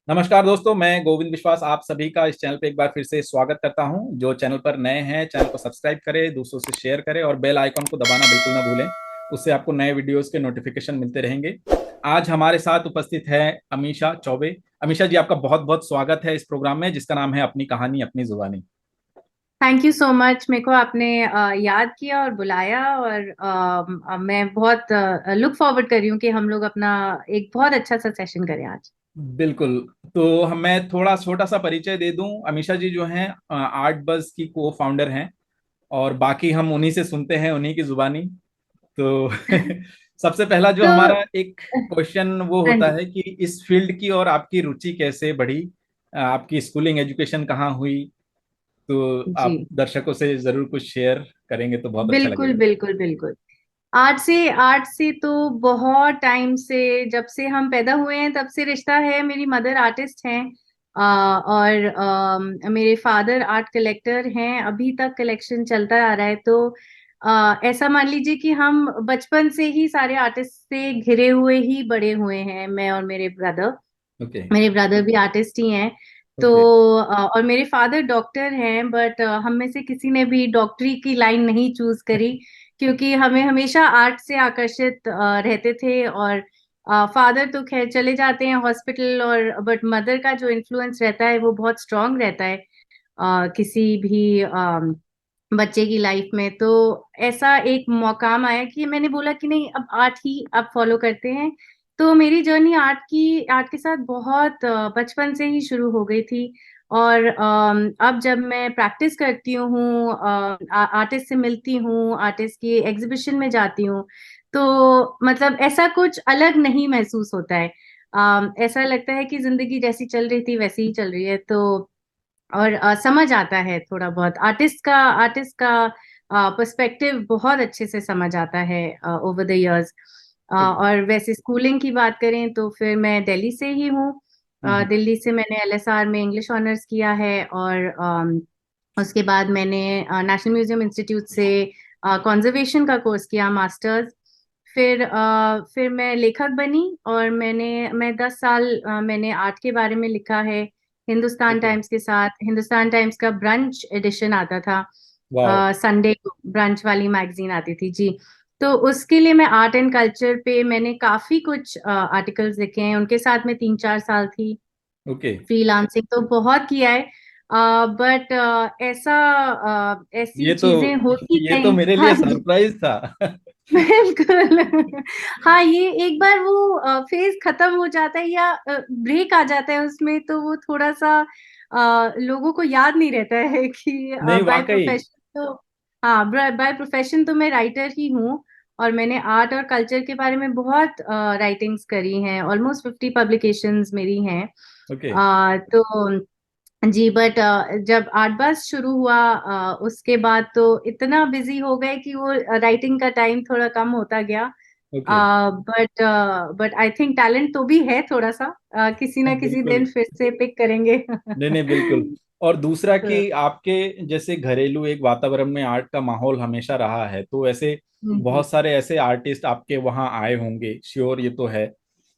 नमस्कार दोस्तों, मैं गोविंद विश्वास आप सभी का इस चैनल पे एक बार फिर से स्वागत करता हूं। जो चैनल पर नए हैं, चैनल को सब्सक्राइब करें, दूसरों से शेयर करें और बेल आइकन को दबाना बिल्कुल ना भूलें। उससे आपको नए वीडियोस के नोटिफिकेशन मिलते रहेंगे। आज हमारे साथ उपस्थित है अमीषा चौबे। अमीषा जी, आपका बहुत बहुत स्वागत है इस प्रोग्राम में, जिसका नाम है अपनी कहानी अपनी जुबानी। Thank you so much. मेरे को आपने याद किया और बुलाया और मैं बहुत लुक फॉरवर्ड कर रही हूँ कि हम लोग अपना एक बहुत अच्छा सा सेशन करें आज। बिल्कुल। तो मैं थोड़ा छोटा सा परिचय दे दूं। अमीषा जी जो हैं आर्ट बज़ की को फाउंडर हैं, और बाकी हम उन्हीं से सुनते हैं, उन्हीं की जुबानी। तो सबसे पहला जो तो हमारा एक क्वेश्चन वो हाँ होता जी। है कि इस फील्ड की और आपकी रुचि कैसे बढ़ी, आपकी स्कूलिंग एजुकेशन कहाँ हुई। तो जी, आप दर्शकों से जरूर कुछ शेयर करेंगे तो बहुत अच्छा बिल्कुल लगेगा। बिल्कुल बिल्कुल। आर्ट से तो बहुत टाइम से, जब से हम पैदा हुए हैं तब से रिश्ता है। मेरी मदर आर्टिस्ट हैं और मेरे फादर आर्ट कलेक्टर हैं। अभी तक कलेक्शन चलता आ रहा है। तो ऐसा मान लीजिए कि हम बचपन से ही सारे आर्टिस्ट से घिरे हुए ही बड़े हुए हैं, मैं और मेरे ब्रदर। ओके। मेरे ब्रदर भी आर्टिस्ट ही हैं। तो ओके। और मेरे फादर डॉक्टर हैं, बट हम में से किसी ने भी डॉक्टरी की लाइन नहीं चूज करी, क्योंकि हमें हमेशा आर्ट से आकर्षित रहते थे। और फादर तो खैर चले जाते हैं हॉस्पिटल, और बट मदर का जो इन्फ्लुएंस रहता है वो बहुत स्ट्रांग रहता है किसी भी बच्चे की लाइफ में। तो ऐसा एक मौकाम आया कि मैंने बोला कि नहीं, अब आर्ट ही अब फॉलो करते हैं। तो मेरी जर्नी आर्ट के साथ बहुत बचपन से ही शुरू हो गई थी। और अब जब मैं प्रैक्टिस करती हूँ, आर्टिस्ट से मिलती हूँ, आर्टिस्ट की एग्जीबिशन में जाती हूँ, तो मतलब ऐसा कुछ अलग नहीं महसूस होता है। ऐसा लगता है कि जिंदगी जैसी चल रही थी वैसी ही चल रही है। तो और समझ आता है थोड़ा बहुत आर्टिस्ट का पर्सपेक्टिव बहुत अच्छे से समझ आता है ओवर द इयर्स। ओके। और वैसे स्कूलिंग की बात करें तो फिर मैं दिल्ली से ही हूँ। हम्म। दिल्ली से मैंने एलएसआर में इंग्लिश ऑनर्स किया है, और उसके बाद मैंने नेशनल म्यूजियम इंस्टीट्यूट से कंजर्वेशन का कोर्स किया, मास्टर्स। फिर मैं लेखक बनी, और मैं 10 साल मैंने आर्ट के बारे में लिखा है। हिंदुस्तान ओके। टाइम्स के साथ, हिंदुस्तान टाइम्स का ब्रंच एडिशन आता था वाह। संडे को, ब्रंच वाली मैगजीन आती थी जी। तो उसके लिए मैं आर्ट एंड कल्चर पे मैंने काफी कुछ आर्टिकल्स लिखे हैं, उनके साथ मैं 3-4 साल थी। ओके। फ्रीलांसिंग तो बहुत किया है, बट ऐसी ये तो चीजें होती ये तो गई। मेरे लिए हाँ जी, सरप्राइज था। बिल्कुल। हाँ, ये एक बार वो फेज खत्म हो जाता है या ब्रेक आ जाता है उसमें, तो वो थोड़ा सा लोगों को याद नहीं रहता है कि नहीं, बाय वाकई। प्रोफेशन तो, हाँ, बाय प्रोफेशन तो मैं राइटर ही हूँ। और मैंने आर्ट और कल्चर के बारे में बहुत राइटिंग्स करी हैं, ऑलमोस्ट 50 पब्लिकेशंस मेरी हैं। ओके। तो जी, बट जब आर्ट बस शुरू हुआ उसके बाद तो इतना बिजी हो गए कि वो राइटिंग का टाइम थोड़ा कम होता गया। Okay. But I think talent तो भी है थोड़ा सा, किसी ना किसी बिल्कुल। दिन फिर से पिक करेंगे। नहीं नहीं, बिल्कुल। और दूसरा तो, कि आपके जैसे घरेलू एक वातावरण में आर्ट का माहौल हमेशा रहा है, तो ऐसे हम्म, बहुत सारे ऐसे आर्टिस्ट आपके वहाँ आए होंगे, श्योर, ये तो है।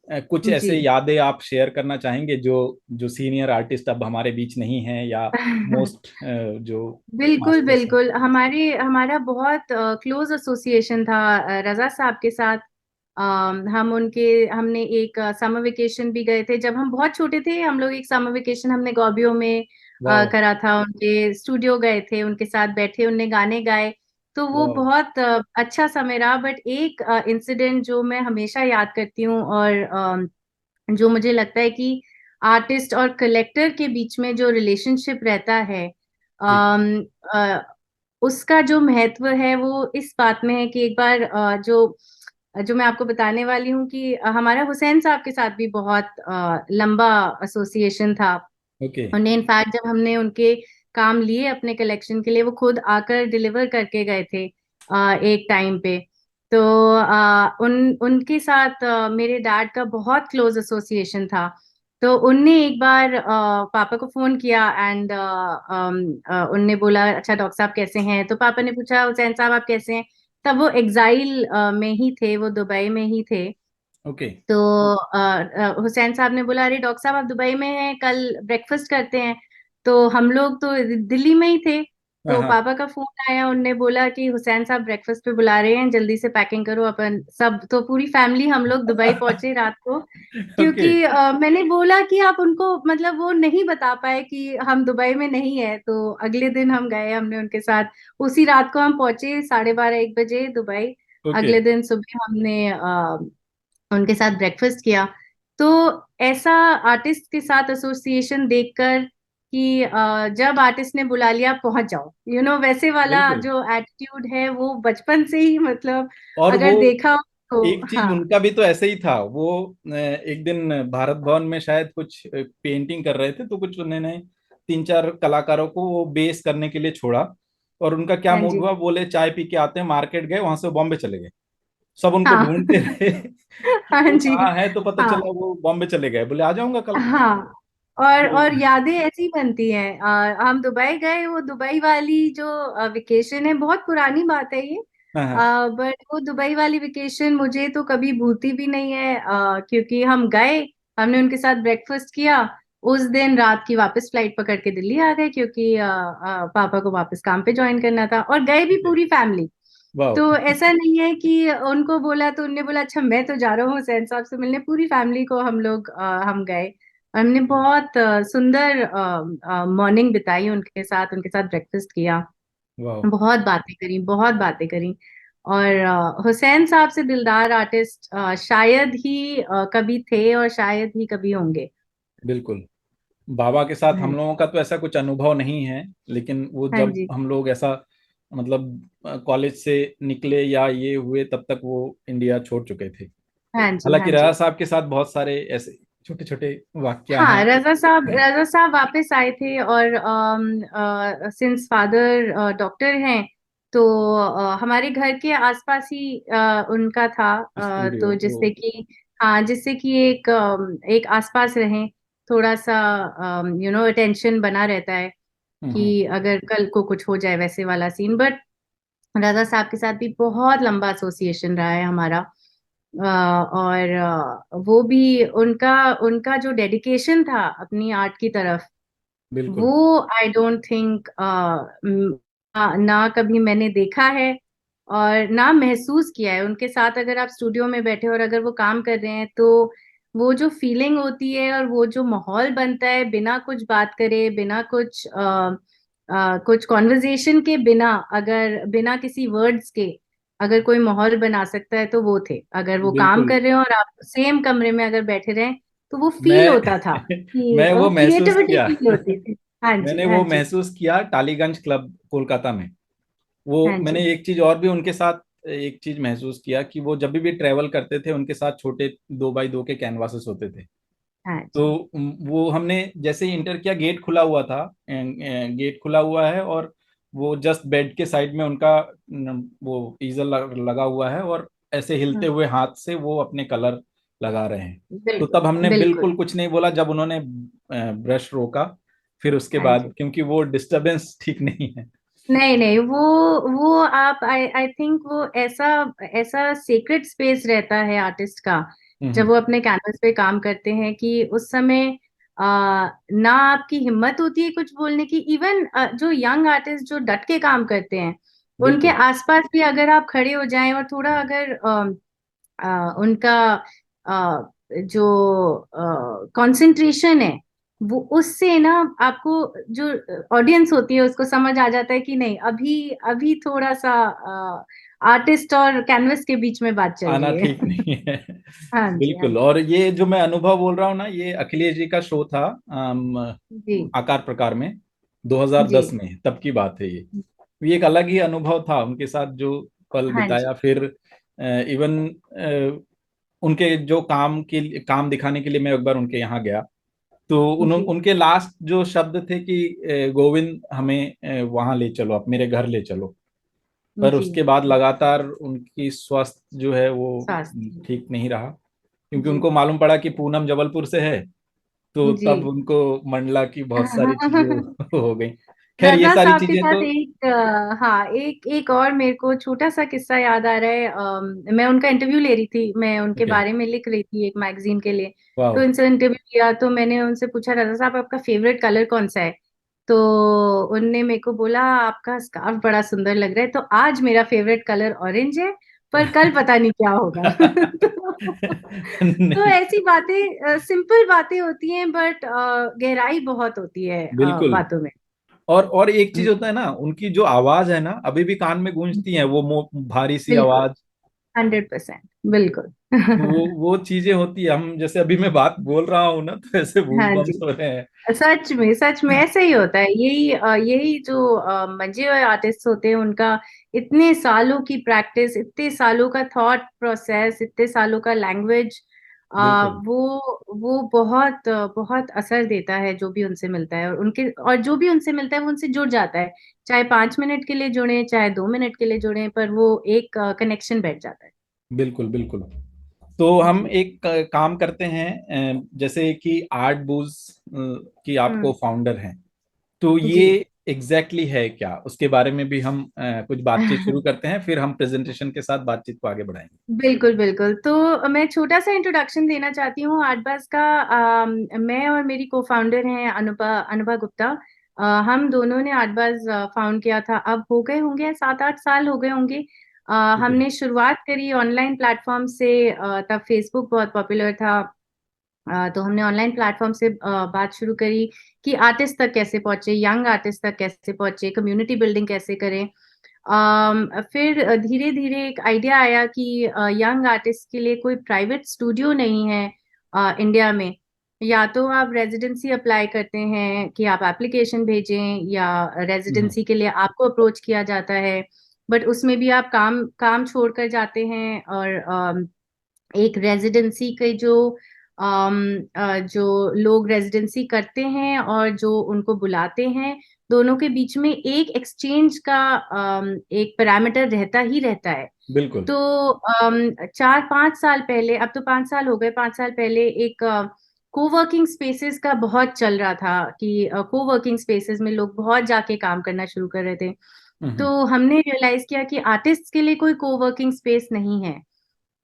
कुछ जी। ऐसे यादें आप शेयर करना चाहेंगे जो जो सीनियर आर्टिस्ट अब हमारे बीच नहीं हैं, या मोस्ट जो बिल्कुल मास्टर्स हैं। बिल्कुल, हमारा बहुत क्लोज एसोसिएशन था रजा साहब के साथ। हमने एक समर वेकेशन भी गए थे जब हम बहुत छोटे थे। हम लोग एक समर वेकेशन हमने गॉबियो में वाह। करा था। उनके स्टूडियो गए थे, उनके साथ बैठे, उनने गाने गाए। तो वो वाह। बहुत अच्छा समय रहा। बट एक इंसिडेंट जो मैं हमेशा याद करती हूँ, और जो मुझे लगता है कि आर्टिस्ट और कलेक्टर के बीच में जो रिलेशनशिप रहता है, जी। अम, अ, उसका जो महत्व है वो इस बात में है कि एक बार जो जो मैं आपको बताने वाली हूँ कि हमारा हुसैन साहब के साथ भी बहुत लंबा एसोसिएशन था। ओके। उन्हें इनफैक्ट जब हमने उनके काम लिए अपने कलेक्शन के लिए, वो खुद आकर डिलीवर करके गए थे एक टाइम पे। तो उनके साथ मेरे डैड का बहुत क्लोज एसोसिएशन था। तो उनने एक बार पापा को फोन किया, एंड उनने बोला, अच्छा डॉक्टर साहब कैसे हैं? तो पापा ने पूछा, हुसैन साहब आप कैसे हैं? तब वो एग्जाइल में ही थे, वो दुबई में ही थे। ओके। तो हुसैन साहब ने बोला, अरे डॉक्टर साहब आप दुबई में हैं, कल ब्रेकफास्ट करते हैं। तो हम लोग तो दिल्ली में ही थे। हाँ तो हाँ। पापा का फोन आया, उनने बोला कि हुसैन साहब ब्रेकफास्ट पे बुला रहे हैं, जल्दी से पैकिंग करो अपन सब। तो पूरी फैमिली हम लोग दुबई पहुंचे रात को। ओके। क्योंकि मैंने बोला कि आप उनको, मतलब वो नहीं बता पाए कि हम दुबई में नहीं है। तो अगले दिन हम गए, हमने उनके साथ उसी रात को हम पहुंचे 12:30 1 बजे दुबई। ओके। अगले दिन सुबह हमने उनके साथ ब्रेकफास्ट किया। तो ऐसा आर्टिस्ट के साथ एसोसिएशन देखकर कि जब आर्टिस्ट ने बुला लिया पहुंच जाओ, वैसे वाला बिल्कुल। जो एटीट्यूड है वो बचपन से ही, मतलब और वो अगर देखा हो एक तो। चीज हाँ उनका भी तो ऐसे ही था। वो एक दिन भारत भवन में शायद कुछ पेंटिंग कर रहे थे, तो कुछ उन्होंने तीन चार कलाकारों को वो बेस करने के लिए छोड़ा। और उनका क्या हाँ मूड जी। हुआ, बोले चाय पी के आते हैं, मार्केट गए, वहां से बॉम्बे चले गए। सब उनको हाँ ढूंढते रहे कि हाँ वो जी। कहाँ है, तो पता हाँ चला वो बॉम्बे चले गए, बोले आ जाऊंगा कल। हाँ। और तो यादें ऐसी बनती हैं। हम दुबई गए, वो दुबई वाली जो वेकेशन है, बहुत पुरानी बात है ये। हाँ हाँ। बट वो दुबई वाली वेकेशन मुझे तो कभी भूलती भी नहीं है। क्योंकि हम गए, हमने उनके साथ ब्रेकफास्ट किया, उस दिन रात की वापस फ्लाइट पकड़ के दिल्ली आ गए, क्योंकि पापा को वापस काम पे ज्वाइन करना था, और गए भी ओके। पूरी फैमिली। वाह। तो ऐसा नहीं है कि उनको बोला तो उनने बोला अच्छा मैं तो जा रहा हूँ हुसैन साहब से मिलने, पूरी फैमिली को हम लोग हम गए। हमने बहुत सुंदर मॉर्निंग बिताई उनके साथ ब्रेकफास्ट किया, वाह। बहुत बातें करी, बहुत बातें करी। और हुसैन साहब से दिलदार आर्टिस्ट शायद ही कभी थे और शायद ही कभी होंगे। बिल्कुल। बाबा के साथ हम हाँ लोगों का तो ऐसा कुछ अनुभव नहीं है, लेकिन वो हाँ जब जी। हम लोग ऐसा मतलब कॉलेज से निकले या ये हुए, तब तक वो इंडिया छोड़ चुके थे। हाँ जी। हालांकि हाँ राजा जी। साहब के साथ बहुत सारे ऐसे छोटे छोटे वाक्या हाँ, हैं। रजा साहब वापस आए थे, और सिंस फादर डॉक्टर हैं, तो हमारे घर के आसपास ही उनका था। स्टूडियो तो वो। जिससे कि, हाँ, जिससे कि एक आसपास रहें, थोड़ा सा अटेंशन बना रहता है हम्म। कि अगर कल को कुछ हो जाए, वैसे वाला सीन। बट रजा साहब के साथ भी बहुत लंबा एसोसिएशन रहा है हमारा। और वो भी, उनका उनका जो डेडिकेशन था अपनी आर्ट की तरफ, बिल्कुल। वो आई डोंट थिंक ना कभी मैंने देखा है और ना महसूस किया है। उनके साथ अगर आप स्टूडियो में बैठे और अगर वो काम कर रहे हैं, तो वो जो फीलिंग होती है और वो जो माहौल बनता है, बिना कुछ बात करे, बिना कुछ कॉन्वर्जेशन के, बिना, अगर बिना किसी वर्ड्स के अगर कोई माहौल बना सकता है तो वो थे। अगर वो काम बिल्कुल। कर रहे हो और आप सेम कमरे में अगर बैठे रहे, तो वो फील मैं होता था कि मैं वो महसूस क्रिएटिविटी किया। फील होती थी। हाँ जी। मैंने हाँ वो जी। महसूस किया टालीगंज क्लब कोलकाता में। वो हाँ मैंने जी। एक चीज और भी उनके साथ एक चीज महसूस किया कि वो जब भी ट्रेवल करते थे, उनके साथ छोटे 2x2 के कैनवासेस होते थे। हाँ तो जी। वो हमने जैसे ही इंटर किया, गेट खुला हुआ था, गेट खुला हुआ है, और वो जस्ट बेड के साइड में उनका वो ईजल लगा हुआ है, और ऐसे हिलते हाँ, हुए हाथ से वो अपने कलर लगा रहे हैं। तो बिल्कुल तब हमने बिल्कुल। बिल्कुल कुछ नहीं बोला, जब उन्होंने ब्रश रोका, फिर उसके हाँ बाद, जी। क्योंकि वो डिस्टरबेंस ठीक नहीं है। नहीं नहीं, वो आप, आई थिंक वो ऐसा ऐसा सीक्रेट स्पेस रहता है आर्टिस्ट का, जब हम्म। वो अपने कैनवस पे काम करते हैं, कि उस समय ना आपकी हिम्मत होती है कुछ बोलने की। इवन जो यंग आर्टिस्ट जो डट के काम करते हैं, उनके बिल्कुल। आसपास भी अगर आप खड़े हो जाएं और थोड़ा अगर उनका जो कंसंट्रेशन है, वो उससे ना, आपको जो ऑडियंस होती है उसको समझ आ जाता है कि नहीं, अभी अभी थोड़ा सा आर्टिस्ट और कैनवस के बीच में बात चल आना रही है। ठीक नहीं है। हाँ जी। हाँ बिल्कुल। और ये जो मैं अनुभव बोल रहा हूँ ना, ये अखिलेश जी का शो था जी। आकार प्रकार में, जी। 2010 में, तब की बात है ये एक अलग ही अनुभव था उनके साथ जो पल हाँ जी। बिताया। फिर इवन उनके जो काम दिखाने के लिए मैं एक बार उनके यहाँ गया। तो जी। उनके लास्ट जो शब्द थे कि गोविंद हमें वहां ले चलो, आप मेरे घर ले चलो। पर जी। उसके बाद लगातार उनकी स्वास्थ्य जो है वो स्वास्थ्य। ठीक नहीं रहा, क्योंकि जी। उनको मालूम पड़ा कि पूनम जबलपुर से है। तो जी। तब उनको मंडला की बहुत सारी चीजें हो गई। खैर ये रजा सारी साहब के चीजें साथ तो। एक हाँ, एक एक और मेरे को छोटा सा किस्सा याद आ रहा है। मैं उनका इंटरव्यू ले रही थी, मैं उनके ओके। बारे में लिख रही थी एक मैगजीन के लिए। वाह। तो इनसे इंटरव्यू लिया तो मैंने उनसे पूछा, रजा साहब आपका फेवरेट कलर कौन सा है? तो उनने मेरे को बोला, आपका स्कार्फ बड़ा सुंदर लग रहा है। तो आज मेरा फेवरेट कलर ऑरेंज है, पर कल पता नहीं क्या होगा। तो नहीं। ऐसी बातें, सिंपल बातें होती हैं, बट गहराई बहुत होती है बिल्कुल। बातों में। और एक चीज होता है ना, उनकी जो आवाज है ना अभी भी कान में गूंजती है, वो भारी सी बिल्कुल, आवाज। 100%, बिल्कुल। वो चीजें होती है, हम जैसे अभी मैं बात बोल रहा हूँ ना तो ऐसे गूज हाँ जी, बम्स हो रहे हैं। सच में ऐसे ही होता है। यही जो मंजे हुए आर्टिस्ट होते हैं, उनका इतने सालों की प्रैक्टिस, इतने सालों का थॉट प्रोसेस, इतने सालों का लैंग्वेज, बिल्कुल वो बहुत बहुत असर देता है जो भी उनसे मिलता है। और जो भी उनसे मिलता है वो उनसे जुड़ जाता है। चाहे 5 मिनट के लिए जुड़े, चाहे 2 मिनट के लिए जुड़े, पर वो एक कनेक्शन बैठ जाता है। बिल्कुल बिल्कुल। तो हम जी। एक काम करते हैं, जैसे कि आर्ट बूज की आपको हम्म। फाउंडर हैं, तो ये जी। एग्जैक्टली है क्या, उसके बारे में भी हम कुछ बातचीत शुरू करते हैं, फिर हम प्रेजेंटेशन के साथ बातचीत को आगे बढ़ाएंगे। बिल्कुल बिल्कुल। तो मैं छोटा सा इंट्रोडक्शन देना चाहती हूँ आर्टबाज का। मैं और मेरी को फाउंडर हैं अनुभा अनुभा गुप्ता। हम दोनों ने आर्टबाज फाउंड किया था, अब हो गए होंगे 7-8 साल हो गए होंगे। ओके। हमने शुरुआत करी ऑनलाइन प्लेटफॉर्म से। तब फेसबुक बहुत पॉपुलर था। तो हमने ऑनलाइन प्लेटफॉर्म से बात शुरू करी कि आर्टिस्ट तक कैसे पहुंचे, यंग आर्टिस्ट तक कैसे पहुंचे, कम्युनिटी बिल्डिंग कैसे करें। फिर धीरे धीरे एक आइडिया आया कि यंग आर्टिस्ट के लिए कोई प्राइवेट स्टूडियो नहीं है इंडिया में। या तो आप रेजिडेंसी अप्लाई करते हैं कि आप एप्लीकेशन भेजें, या हम्म। रेजिडेंसी के लिए आपको अप्रोच किया जाता है, बट उसमें भी आप काम काम छोड़कर जाते हैं। और एक रेजिडेंसी के जो लोग रेजिडेंसी करते हैं और जो उनको बुलाते हैं, दोनों के बीच में एक एक्सचेंज का एक पैरामीटर रहता ही रहता है। बिल्कुल। तो 4-5 साल पहले, अब तो 5 साल हो गए, 5 साल पहले एक कोवर्किंग स्पेसेस का बहुत चल रहा था कि कोवर्किंग स्पेसेस में लोग बहुत जाके काम करना शुरू कर रहे थे। तो हम्म। हमने रियलाइज किया कि आर्टिस्ट के लिए कोई कोवर्किंग स्पेस नहीं है।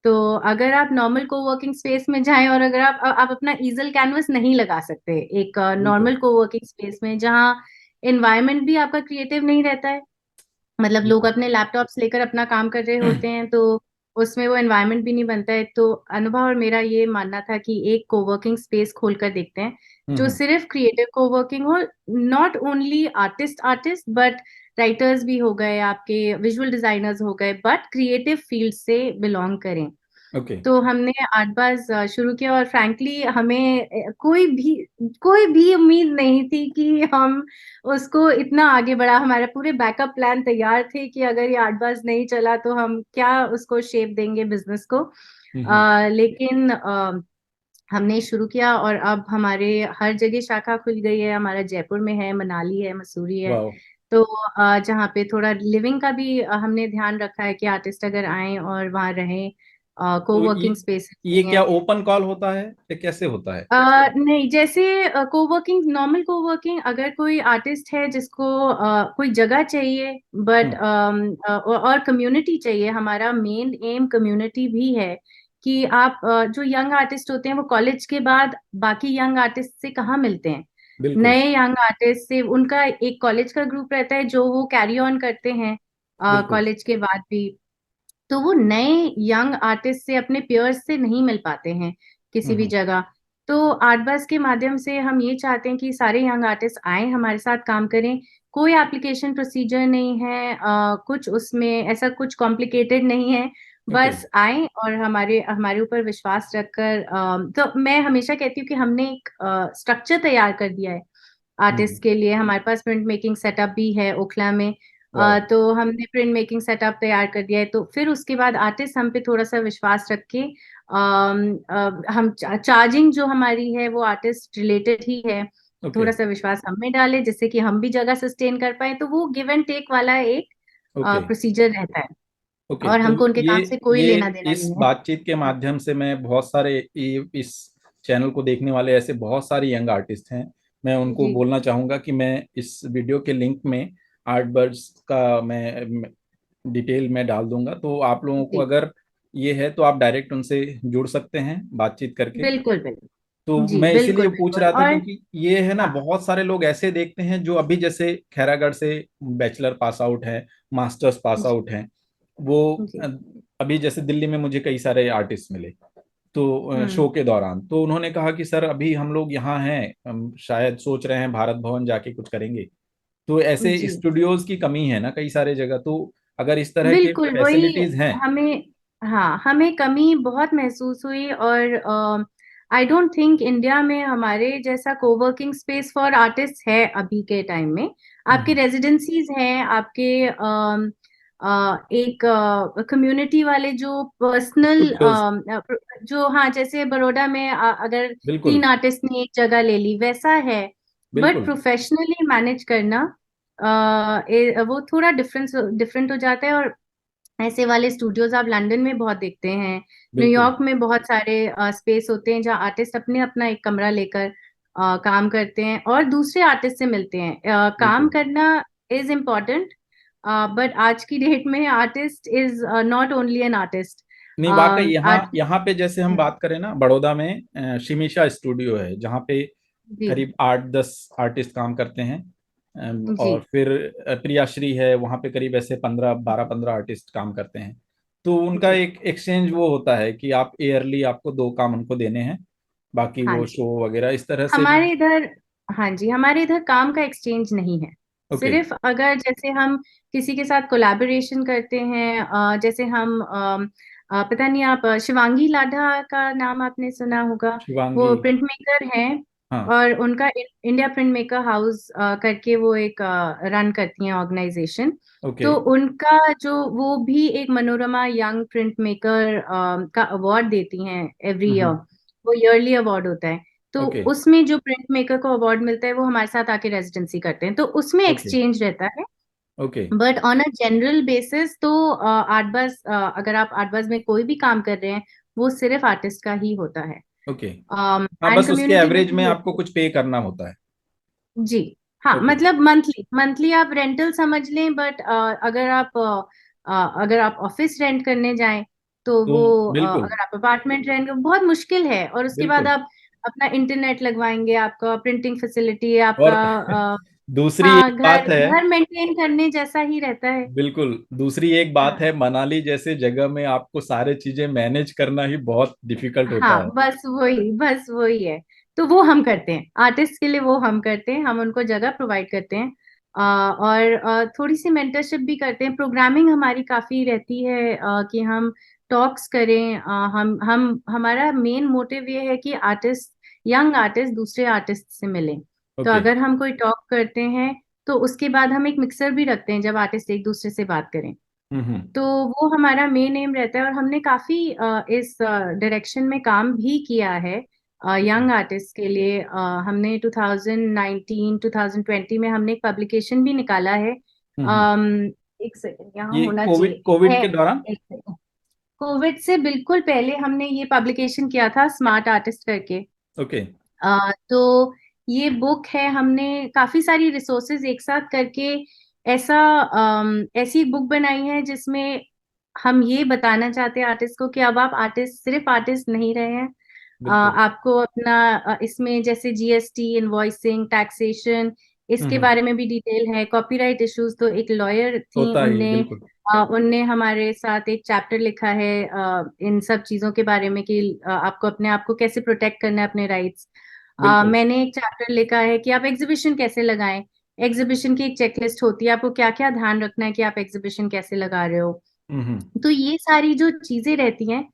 तो अगर आप नॉर्मल कोवर्किंग स्पेस में जाएं, और अगर आप अपना ईजल कैनवस नहीं लगा सकते एक बिल्कुल नॉर्मल कोवर्किंग स्पेस में, जहाँ एनवायरनमेंट भी आपका क्रिएटिव नहीं रहता है, मतलब लोग बिल्कुल। अपने लैपटॉप्स लेकर अपना काम कर रहे होते हैं, तो उसमें वो एनवायरनमेंट भी नहीं बनता है। तो अनुभव और मेरा ये मानना था कि एक कोवर्किंग स्पेस खोल कर देखते हैं, जो हम्म। सिर्फ क्रिएटिव कोवर्किंग हो। Not only artist but writers भी हो गए, आपके विजुअल डिजाइनर्स हो गए, बट क्रिएटिव फील्ड से बिलोंग करें। ओके। तो हमने आर्टबाज शुरू किया, और फ्रैंकली हमें कोई भी उम्मीद नहीं थी कि हम उसको इतना आगे बढ़ा। हमारे पूरे बैकअप प्लान तैयार थे कि अगर ये आर्टबाज नहीं चला तो हम क्या उसको शेप देंगे बिजनेस को। हम्म। लेकिन हमने शुरू किया, और अब हमारे हर जगह शाखा खुल गई है। हमारा जयपुर में है, मनाली है, मसूरी है। वाह। तो जहाँ पे थोड़ा लिविंग का भी हमने ध्यान रखा है कि आर्टिस्ट अगर आए और वहाँ रहें, तो कोवर्किंग स्पेसेस ये नहीं क्या है। ओपन कॉल होता है या कैसे होता है? नहीं, जैसे कोवर्किंग, नॉर्मल कोवर्किंग, अगर कोई आर्टिस्ट है जिसको कोई जगह चाहिए, बट हम्म। और कम्युनिटी चाहिए। हमारा मेन एम कम्युनिटी भी है कि आप जो यंग आर्टिस्ट होते हैं वो कॉलेज के बाद बाकी यंग आर्टिस्ट से कहाँ मिलते हैं। बिल्कुल नए यंग आर्टिस्ट से उनका एक कॉलेज का ग्रुप रहता है जो वो कैरी ऑन करते हैं बिल्कुल। कॉलेज के बाद भी। तो वो नए यंग आर्टिस्ट से, अपने पेयर्स से नहीं मिल पाते हैं किसी भी हम्म। जगह। तो आर्टबस के माध्यम से हम ये चाहते हैं कि सारे यंग आर्टिस्ट आए, हमारे साथ काम करें। कोई एप्लीकेशन प्रोसीजर नहीं है, कुछ उसमें ऐसा कुछ कॉम्प्लिकेटेड नहीं है। ओके। बस आए और हमारे हमारे ऊपर विश्वास रखकर, तो मैं हमेशा कहती हूँ कि हमने एक स्ट्रक्चर तैयार कर दिया है हम्म। आर्टिस्ट के लिए। हमारे पास प्रिंट मेकिंग सेटअप भी है ओखला में। वाह। तो हमने प्रिंट मेकिंग सेटअप तैयार कर दिया है, तो फिर उसके बाद आर्टिस्ट हम पे थोड़ा सा विश्वास रख के, हम चार्जिंग जो हमारी है वो आर्टिस्ट रिलेटेड ही है। ओके। थोड़ा सा विश्वास हम में डाले जिससे कि हम भी जगह सस्टेन कर पाए, तो वो गिव एंड टेक वाला एक ओके। प्रोसीजर रहता है। ओके। और तो हमको उनके ये काम से कोई ये लेना देना इस नहीं है। बातचीत के माध्यम से मैं बहुत सारे इस चैनल को देखने वाले ऐसे बहुत सारे यंग आर्टिस्ट हैं मैं उनको जी बोलना चाहूंगा कि मैं इस वीडियो के लिंक में आर्ट बर्ड्स का मैं डिटेल में डाल दूंगा, तो आप लोगों को जी। अगर ये है तो आप डायरेक्ट उनसे जुड़ सकते हैं बातचीत करके। बिल्कुल तो बिल्कुल। जी मैं बिल्कुल इसीलिए पूछ बिल्कुल। रहा था और क्योंकि ये है ना, हाँ। बहुत सारे लोग ऐसे देखते हैं जो अभी जैसे खैरागढ़ से बैचलर पास आउट है, मास्टर्स पास जी आउट हैं, वो जी। अ, अभी जैसे दिल्ली में मुझे कई सारे आर्टिस्ट मिले तो हम्म। शो के दौरान, तो उन्होंने कहा कि सर अभी हम लोग यहाँ हैं, हम शायद सोच रहे हैं भारत भवन जाके कुछ करेंगे। तो ऐसे जी स्टूडियोज की कमी है ना कई सारे जगह, तो अगर इस तरह के बिल्कुल वही। फैसिलिटीज हैं। हमें, हाँ, हमें कमी बहुत महसूस हुई। और आई डोंट थिंक इंडिया में हमारे जैसा कोवर्किंग स्पेस फॉर आर्टिस्ट है अभी के टाइम में। आपके हम्म, रेजिडेंसीज हैं, आपके एक कम्युनिटी वाले जो पर्सनल, स्टूडियोज। जो, हाँ, जैसे बड़ौदा में अगर बिल्कुल 3 आर्टिस्ट ने एक जगह ले ली वैसा है। बट बिल्कुल प्रोफेशनली मैनेज करना वो थोड़ा डिफरेंस डिफरेंट हो जाता है। और ऐसे वाले स्टूडियोज आप लंदन में बहुत देखते हैं, बिल्कुल न्यूयॉर्क में बहुत सारे स्पेस होते हैं जहाँ आर्टिस्ट अपने अपना एक कमरा लेकर काम करते हैं और दूसरे आर्टिस्ट से मिलते हैं। काम बिल्कुल। करना इज इम्पोर्टेंट, बट आज की डेट में artist is not only an artist. नहीं, वाकई यहाँ आज। यहाँ पे जैसे हम बात करें ना, बड़ौदा में शिमीशा स्टूडियो है जहाँ पे जी करीब 8-10 आर्टिस्ट काम करते हैं। जी और फिर प्रियाश्री है, वहाँ पे करीब ऐसे 12-15 आर्टिस्ट काम करते हैं। तो उनका जी। एक एक्सचेंज वो होता है कि आप ईयरली आपको 2 काम उनको देने हैं, बाकी हाँ वो जी। शो वगैरह इस तरह से भी। हमारे इधर, हाँ जी, हमारे इधर काम का एक्सचेंज नहीं है। ओके। सिर्फ अगर जैसे हम किसी के साथ कोलैबोरेशन करते हैं, जैसे हम पता नहीं, आप शिवांगी लाडा का नाम आपने सुना होगा। शिवांगी। वो प्रिंट मेकर हैं हाँ। और उनका इंडिया प्रिंट मेकर हाउस करके वो एक रन करती हैं ऑर्गेनाइजेशन। ओके। तो उनका जो, वो भी एक मनोरमा यंग प्रिंट मेकर का अवार्ड देती हैं एवरी ईयर। हम्म। वो ईयरली अवार्ड होता है। तो ओके। उसमें जो प्रिंट मेकर को अवार्ड मिलता है वो हमारे साथ आके रेजिडेंसी करते हैं, तो उसमें ओके। एक्सचेंज रहता है। Okay. But on a general basis तो आर्टबस, अगर आप आर्टबस में कोई भी काम कर रहे हैं वो सिर्फ आर्टिस्ट का ही होता है। ओके। हाँ, एंड बस उसके कम्युनिटी में एवरेज में भी आपको होती कुछ पे करना होता है। है। जी। हाँ, ओके। मतलब मंथली मंथली आप रेंटल समझ लें। बट अगर आप ऑफिस रेंट करने जाएं तो तो वो, बिल्कुल अगर आप अपार्टमेंट रेंट, बहुत मुश्किल है। और उसके बाद बिल्कुल। आप अपना इंटरनेट लगवाएंगे, आपका प्रिंटिंग फैसिलिटी, और आपका दूसरी हाँ, एक घर बात है। घर मेंटेन करने जैसा ही रहता है। बिल्कुल, दूसरी एक बात हाँ है, मनाली जैसे जगह में आपको सारे चीजें मैनेज करना ही बहुत डिफिकल्ट होता है। हाँ, बस वही है। तो वो हम करते हैं आर्टिस्ट के लिए, वो हम करते हैं, हम उनको जगह प्रोवाइड करते हैं। और थोड़ी सी मेंटरशिप भी करते हैं। प्रोग्रामिंग हमारी काफी रहती है, कि हम टॉक्स करें। हम हमारा मेन मोटिव ये है कि आर्टिस्ट, यंग आर्टिस्ट दूसरे आर्टिस्ट से मिलें। तो ओके। अगर हम कोई टॉक करते हैं तो उसके बाद हम एक मिक्सर भी रखते हैं जब आर्टिस्ट एक दूसरे से बात करें। हम्म। तो वो हमारा मेन एम रहता है। और हमने काफी इस डायरेक्शन में काम भी किया है ओके। यंग आर्टिस्ट के लिए। हमने 2019 2020 में हमने एक पब्लिकेशन भी निकाला है। हम्म। एक सेकंड, यहाँ ये होना कोविड चाहिए कोविड है। के दौरान। एक सेकंड। कोविड से बिल्कुल पहले हमने ये पब्लिकेशन किया था, स्मार्ट आर्टिस्ट करके। ओके। तो ये बुक है, हमने काफी सारी रिसोर्सेज एक साथ करके ऐसा, ऐसी बुक बनाई है जिसमें हम ये बताना चाहते हैं आर्टिस्ट को कि अब आप आर्टिस्ट, सिर्फ आर्टिस्ट नहीं रहे हैं। बिल्कुल। आपको अपना, इसमें जैसे जीएसटी, इनवॉइसिंग, टैक्सेशन, इसके हम्म। बारे में भी डिटेल है। कॉपीराइट इश्यूज, तो एक लॉयर थी, होता ही, उनने बिल्कुल। उनने हमारे साथ एक चैप्टर लिखा है इन सब चीजों के बारे में कि आपको अपने आप को कैसे प्रोटेक्ट करना है, अपने राइट्स। बिल्कुल। मैंने एक चैप्टर लिखा है कि आप एग्जीबिशन कैसे लगाएं। एग्जीबिशन की एक चेकलिस्ट होती है, आपको क्या क्या ध्यान रखना है कि आप एग्जीबिशन कैसे लगा रहे हो। हम्म। तो ये सारी जो चीजें रहती हैं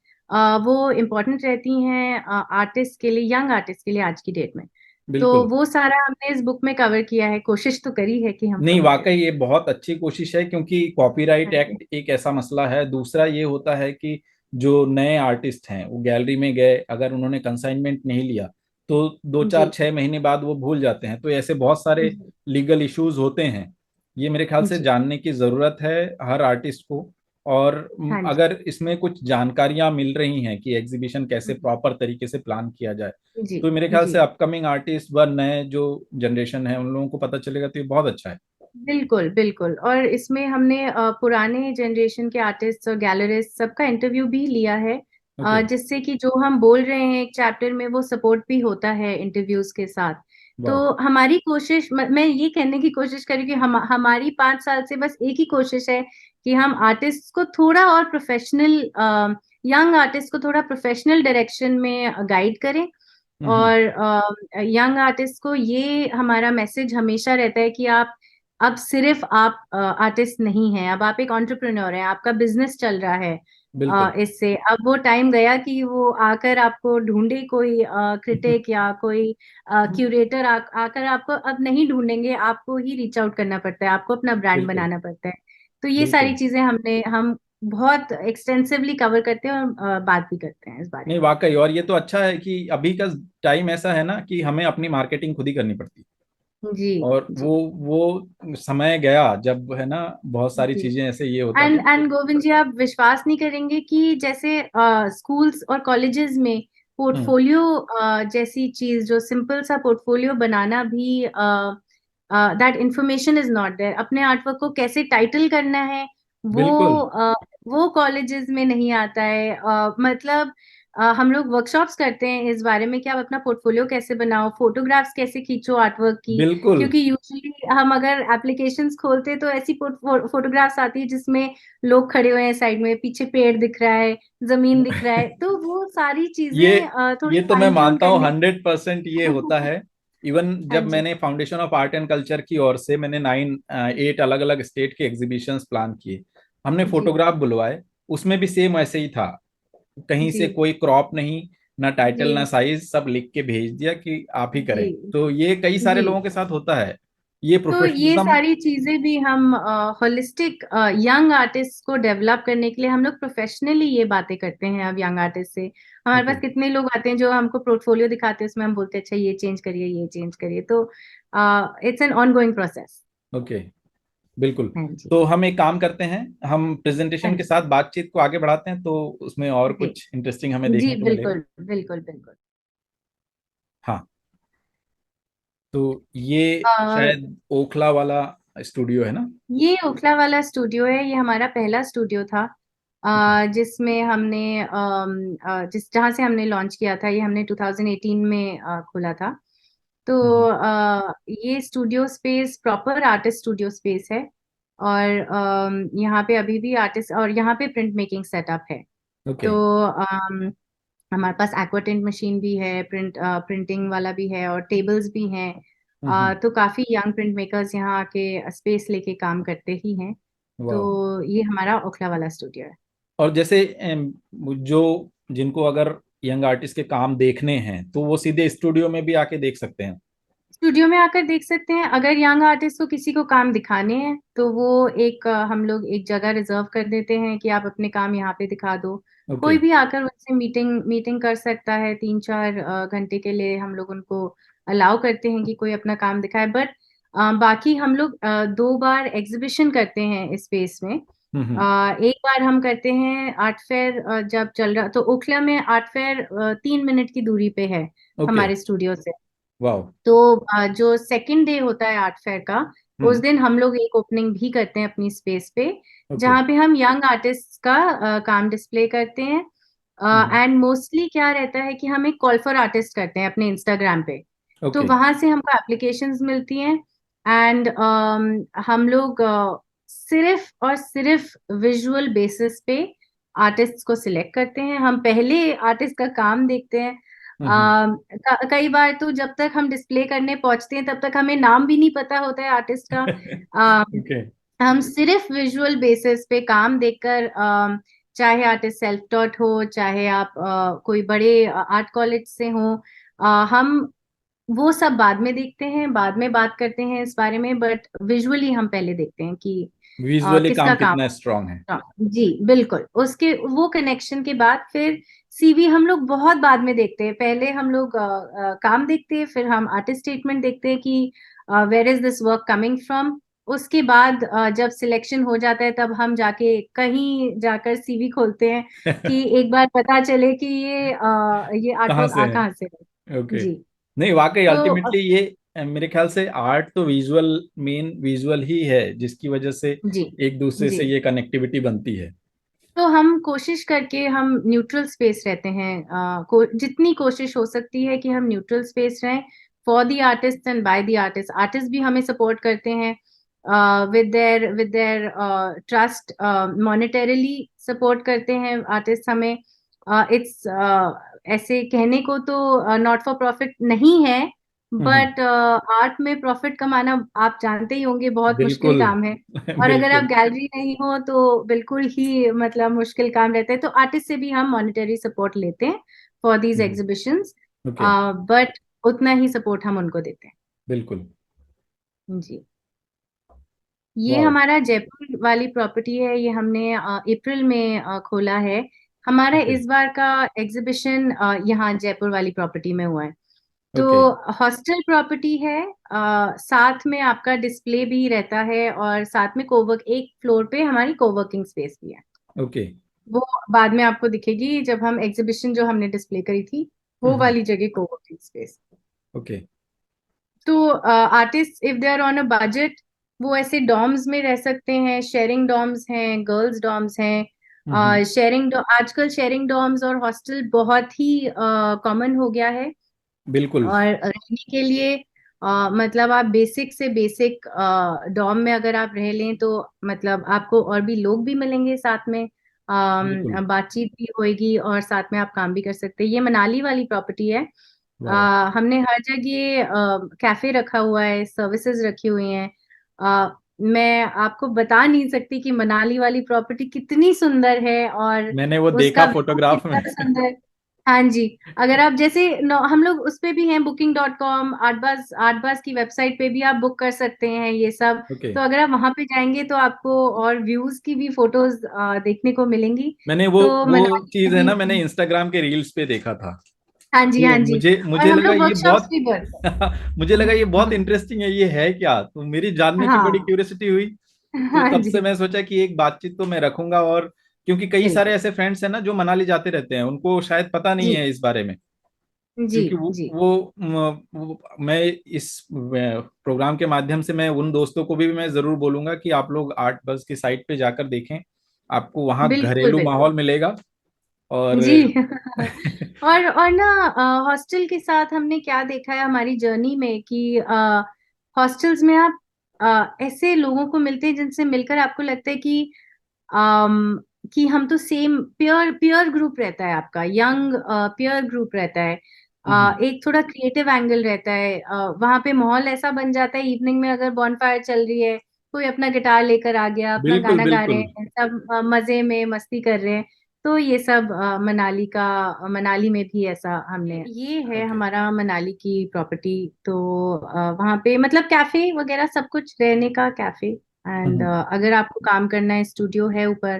वो इम्पोर्टेंट रहती हैं आर्टिस्ट के लिए, यंग आर्टिस्ट के लिए आज की डेट में। तो बिल्कुल। वो सारा हमने इस बुक में कवर किया है, कोशिश तो करी है कि हम नहीं, कवर वाकई करें। ये बहुत अच्छी कोशिश है क्योंकि कॉपीराइट हाँ जी। एक्ट एक ऐसा मसला है। दूसरा ये होता है कि जो नए आर्टिस्ट हैं वो गैलरी में गए, अगर उन्होंने कंसाइनमेंट नहीं लिया तो दो चार जी 6 महीने बाद वो भूल जाते हैं, तो ऐसे बहुत सारे जी लीगल इश्यूज होते हैं। ये मेरे ख्याल से जी जानने की जरूरत है हर आर्टिस्ट को। और हाँ जी। अगर इसमें कुछ जानकारियां मिल रही हैं कि एग्जीबिशन कैसे हम्म, प्रॉपर तरीके से प्लान किया जाए, जी तो मेरे ख्याल जी से अपकमिंग आर्टिस्ट व नए जो जनरेशन है उन लोगों को पता चलेगा, तो ये बहुत अच्छा है। बिल्कुल बिल्कुल। और इसमें हमने पुराने जनरेशन के आर्टिस्ट और गैलरिस्ट सबका इंटरव्यू भी लिया है, ओके। जिससे कि जो हम बोल रहे हैं एक चैप्टर में वो सपोर्ट भी होता है इंटरव्यूज के साथ। तो वाह। हमारी कोशिश, मैं ये कहने की कोशिश करी कि हमारी 5 साल से बस एक ही कोशिश है कि हम आर्टिस्ट को थोड़ा और प्रोफेशनल, यंग आर्टिस्ट को थोड़ा प्रोफेशनल डायरेक्शन में गाइड करें। हम्म। और यंग आर्टिस्ट को ये हमारा मैसेज हमेशा रहता है कि आप, अब सिर्फ आप आर्टिस्ट नहीं हैं, अब आप एक एंटरप्रेन्योर हैं, आपका बिजनेस चल रहा है। बिल्कुल। इससे अब वो टाइम गया कि वो आकर आपको ढूंढे, कोई क्रिटिक या कोई क्यूरेटर आकर आपको अब नहीं ढूंढेंगे, आपको ही रीच आउट करना पड़ता है, आपको अपना ब्रांड बिल्कुल। बनाना पड़ता है। तो ये सारी बिल्कुल। चीजें हम बहुत एक्सटेंसिवली कवर करते हैं और बात भी करते हैं इस बारे नहीं, में। वाकई, और ये तो अच्छा है कि अभी का टाइम ऐसा है ना कि हमें अपनी मार्केटिंग खुद ही करनी पड़ती है। जी और जी वो समय गया जब है ना बहुत सारी जी। चीजें ऐसे ये होता था। एंड गोविंद जी, आप विश्वास नहीं करेंगे कि जैसे स्कूल्स और कॉलेजेस में हम्म। पोर्टफोलियो जैसी चीज, जो सिंपल सा पोर्टफोलियो बनाना भी, that information is not there, अपने आर्टवर्क को कैसे टाइटल करना है, वो बिल्कुल। वो कॉलेजेस में नहीं आता है। मतलब हम लोग वर्कशॉप्स करते हैं इस बारे में कि आप अपना पोर्टफोलियो कैसे बनाओ, फोटोग्राफ्स कैसे खींचो आर्टवर्क की। बिल्कुल। क्योंकि यूजुअली हम अगर एप्लीकेशंस खोलते हैं तो ऐसी फोटोग्राफ्स आती है जिसमें लोग खड़े हुए हैं साइड में, पीछे पेड़ दिख रहा है, जमीन दिख रहा है, तो वो सारी ये चीजें ये थोड़ी तो मैं फाइन ट्यून मानता हूँ करने। 100% ये होता है। इवन हाँ जब जी मैंने foundation of art and culture की ओर से मैंने 8 अलग अलग स्टेट के एग्जीबिशंस प्लान किए, हमने जी फोटोग्राफ बुलवाए, उसमें भी सेम ऐसे ही था। कहीं जी से कोई क्रॉप नहीं, ना टाइटल ना जी साइज, सब लिख के भेज दिया कि आप ही जी करें। तो ये कई सारे जी। लोगों के साथ होता है, ये तो ये प्रोफेशनलिज्म। सारी चीजें भी हम होलिस्टिक यंग आर्टिस्ट को डेवलप करने के लिए हम लोग प्रोफेशनली ये बातें करते हैं अब यंग आर्टिस्ट से। हमारे ओके। पास कितने लोग आते हैं जो हमको पोर्टफोलियो दिखाते हैं, उसमें हम बोलते हैं अच्छा ये चेंज करिए, ये चेंज करिए। तो it's an on going process. Okay. बिल्कुल। हाँ जी तो हम एक काम करते हैं, हम हाँ प्रेजेंटेशन के जी साथ बातचीत को आगे बढ़ाते हैं, तो उसमें और जी कुछ इंटरेस्टिंग हमें जी। देखने को मिलेगा। बिल्कुल बिल्कुल बिल्कुल। हाँ। तो ये अ, शायद ओखला वाला स्टूडियो है ना? ये ओखला वाला स्टूडियो है, ये हमारा पहला स्टूडियो था, ओके। जिसमें हमने जिस जहाँ से हमने लॉन्च किया था, ये हमने 2018 में खोला था। तो हम्म। ये studio space proper artist studio space है। और यहाँ पे अभी भी आर्टिस्ट, और यहाँ पे प्रिंट मेकिंग सेटअप है। ओके। तो हमारे पास एक्वाटिंट मशीन भी है, प्रिंटिंग वाला भी है, और टेबल्स भी हैं। हम्म। तो काफी यंग प्रिंट मेकर्स यहाँ आके स्पेस लेके काम करते ही हैं। वाह। तो ये हमारा ओखला वाला स्टूडियो है। और जैसे जो जिनको अगर यंग आर्टिस्ट के काम देखने हैं तो वो सीधे स्टूडियो में भी आके देख सकते हैं? स्टूडियो में आकर देख सकते हैं। अगर यंग आर्टिस्ट को किसी को काम दिखाने हैं तो वो एक हम लोग एक जगह रिजर्व कर देते हैं कि आप अपने काम यहाँ पे दिखा दो। ओके। कोई भी आकर उनसे मीटिंग मीटिंग कर सकता है, 3-4 घंटे के लिए हम लोग उनको अलाउ करते हैं कि कोई अपना काम दिखाए। बट बाकी हम लोग 2 बार एग्जीबिशन करते हैं इस स्पेस में। हम्म। एक बार हम करते हैं आर्ट फेयर, जब चल रहा तो ओखला में आर्ट फेयर 3 मिनट की दूरी पे है ओके। हमारे स्टूडियो से। वाह। तो जो सेकंड डे होता है आर्ट फेयर का, उस हम्म। दिन हम लोग एक ओपनिंग भी करते हैं अपनी स्पेस पे, ओके। जहाँ पे हम यंग आर्टिस्ट का काम डिस्प्ले करते हैं। हम्म। एंड मोस्टली क्या रहता है कि हम एक कॉल फॉर आर्टिस्ट करते हैं अपने इंस्टाग्राम पे। तो ओके। वहां से हमको एप्लीकेशंस मिलती हैं। एंड हम लोग सिर्फ और सिर्फ विजुअल बेसिस पे आर्टिस्ट को सिलेक्ट करते हैं। हम पहले आर्टिस्ट का काम देखते हैं। हम्म। कई बार तो जब तक हम डिस्प्ले करने पहुंचते हैं तब तक हमें नाम भी नहीं पता होता है आर्टिस्ट का। ओके। हम सिर्फ विजुअल बेसिस पे काम देखकर, चाहे आर्टिस्ट सेल्फ टॉट हो, चाहे आप कोई बड़े आर्ट कॉलेज से हो, हम वो सब बाद में देखते हैं, बाद में बात करते हैं इस बारे में। बट विजुअली हम पहले देखते हैं कि विजुअली किसका काम काम। कितना स्ट्रांग है। हाँ, जी बिल्कुल। उसके वो कनेक्शन के बाद फिर सीवी हम लोग बहुत बाद में देखते हैं। पहले हम लोग काम देखते हैं, फिर हम आर्टिस्ट स्टेटमेंट देखते हैं कि where is this work coming from. उसके बाद जब सिलेक्शन हो जाता है तब हम जाके कहीं जाकर सीवी खोलते हैं कि एक बार पता चले कि ये आर्ट कहाँ वर्क से आ है। कहाँ से है। ओके। जी। नहीं, वाकई तो अल्टीमेटली ये मेरे ख्याल से आर्ट तो विजुअल, मेन विजुअल ही है जिसकी वजह से जी एक दूसरे जी। से ये कनेक्टिविटी बनती है। तो हम कोशिश करके हम न्यूट्रल स्पेस रहते हैं, जितनी कोशिश हो सकती है कि हम न्यूट्रल स्पेस रहें for the artist and by the artist. Artist भी हमें सपोर्ट करते हैं with their trust, monetarily support करते हैं आर्टिस्ट हमें। इट्स ऐसे कहने को तो नॉट फॉर प्रॉफिट नहीं है, हम्म। बट आर्ट में प्रॉफिट कमाना आप जानते ही होंगे बहुत मुश्किल बिल्कुल। काम है। और अगर आप बिल्कुल। गैलरी नहीं हो तो बिल्कुल ही मतलब मुश्किल काम रहता है। तो आर्टिस्ट से भी हम मॉनेटरी सपोर्ट लेते हैं for these exhibitions, okay. But उतना ही सपोर्ट हम उनको देते बिल्कुल। हैं। जी। ये वाह। हमारा जयपुर वाली प्रॉपर्टी है, ये हमने अप्रैल में खोला है। हमारा ओके। इस बार का एग्जीबिशन यहाँ जयपुर वाली प्रॉपर्टी में हुआ है। तो ओके। हॉस्टल प्रॉपर्टी है, साथ में आपका डिस्प्ले भी रहता है और साथ में कोवर्क, एक फ्लोर पे हमारी कोवर्किंग स्पेस भी है। ओके। वो बाद में आपको दिखेगी जब हम एग्जीबिशन जो हमने डिस्प्ले करी थी, वो हम्म। वाली जगह कोवर्किंग स्पेस। ओके। तो artist if they are on a budget वो ऐसे डॉर्म्स में रह सकते हैं। शेयरिंग डॉर्म्स हैं, गर्ल्स डॉर्म्स हम्म। हैं। आजकल शेयरिंग डॉर्म्स और हॉस्टल बहुत ही कॉमन हो गया है। बिल्कुल। और रहने के लिए मतलब आप बेसिक से बेसिक डॉर्म में अगर आप रह लें तो मतलब आपको और भी लोग भी मिलेंगे साथ में, बिल्कुल। बातचीत भी होएगी और साथ में आप काम भी कर सकते हैं। ये मनाली वाली प्रॉपर्टी है। वाह। हमने हर जगह कैफे रखा हुआ है, सर्विसेज रखी हुई हैं। मैं आपको बता नहीं सकती कि मनाली वाली प्रॉपर्टी कितनी सुंदर है और मैंने वो उसका देखा व्यू फोटोग्राफ में। कितना सुंदर। हाँ जी। अगर आप जैसे हम लोग उस पे भी हैं, booking.com, आर्टबाज की वेबसाइट पे भी आप बुक कर सकते हैं ये सब। ओके। तो अगर आप वहां पे जाएंगे तो आपको और व्यूज की भी फोटोज देखने को मिलेंगी। मैंने वो तो वो मनाली चीज में है भी, ना, मैंने इंस्टाग्राम के रील्स पे देखा था। हाँ जी तो हाँ जी। मुझे और मुझे हम लगा लोग ये वर्कशॉप्स बहुत भी करते मुझे लगा ये बहुत हैं। इंटरेस्टिंग है, ये है क्या, तो मेरी जानने की बड़ी हाँ क्यूरियोसिटी हुई। तो हाँ तब से जी। मैं सोचा कि एक बातचीत तो मैं रखूंगा, और क्योंकि कई सारे बिल्कुल। ऐसे फ्रेंड्स हैं ना जो मनाली जाते रहते हैं, उनको शायद पता नहीं जी है इस बारे में। जी क्योंकि जी। मैं इस प्रोग्राम के माध्यम से मैं उन दोस्तों को भी मैं जरूर बोलूंगा कि आप लोग आर्ट बस की साइट पे जाकर देखें। आपको वहाँ बिल्कुल घरेलू बिल्कुल। माहौल मिलेगा। और जी। और ना हॉस्टल के साथ हमने क्या देखा है हमारी जर्नी में कि हॉस्टल्स में आप ऐसे लोगों को मिलते हैं जिनसे मिलकर आपको लगता है कि हम तो सेम पियर पियर ग्रुप रहता है आपका, यंग पियर ग्रुप रहता है। हम्म। एक थोड़ा क्रिएटिव एंगल रहता है वहां पे। माहौल ऐसा बन जाता है इवनिंग में, अगर बॉनफायर चल रही है, कोई अपना गिटार लेकर आ गया, अपना बिल्कुल। गाना गा रहे बिल्कुल। हैं, सब मजे में मस्ती कर रहे हैं। तो ये सब मनाली में भी ऐसा हमने, ये है ओके। हमारा मनाली की प्रॉपर्टी। तो वहाँ पे मतलब कैफे वगैरह सब कुछ, रहने का कैफे। एंड हम्म। अगर आपको काम करना है, स्टूडियो है ऊपर,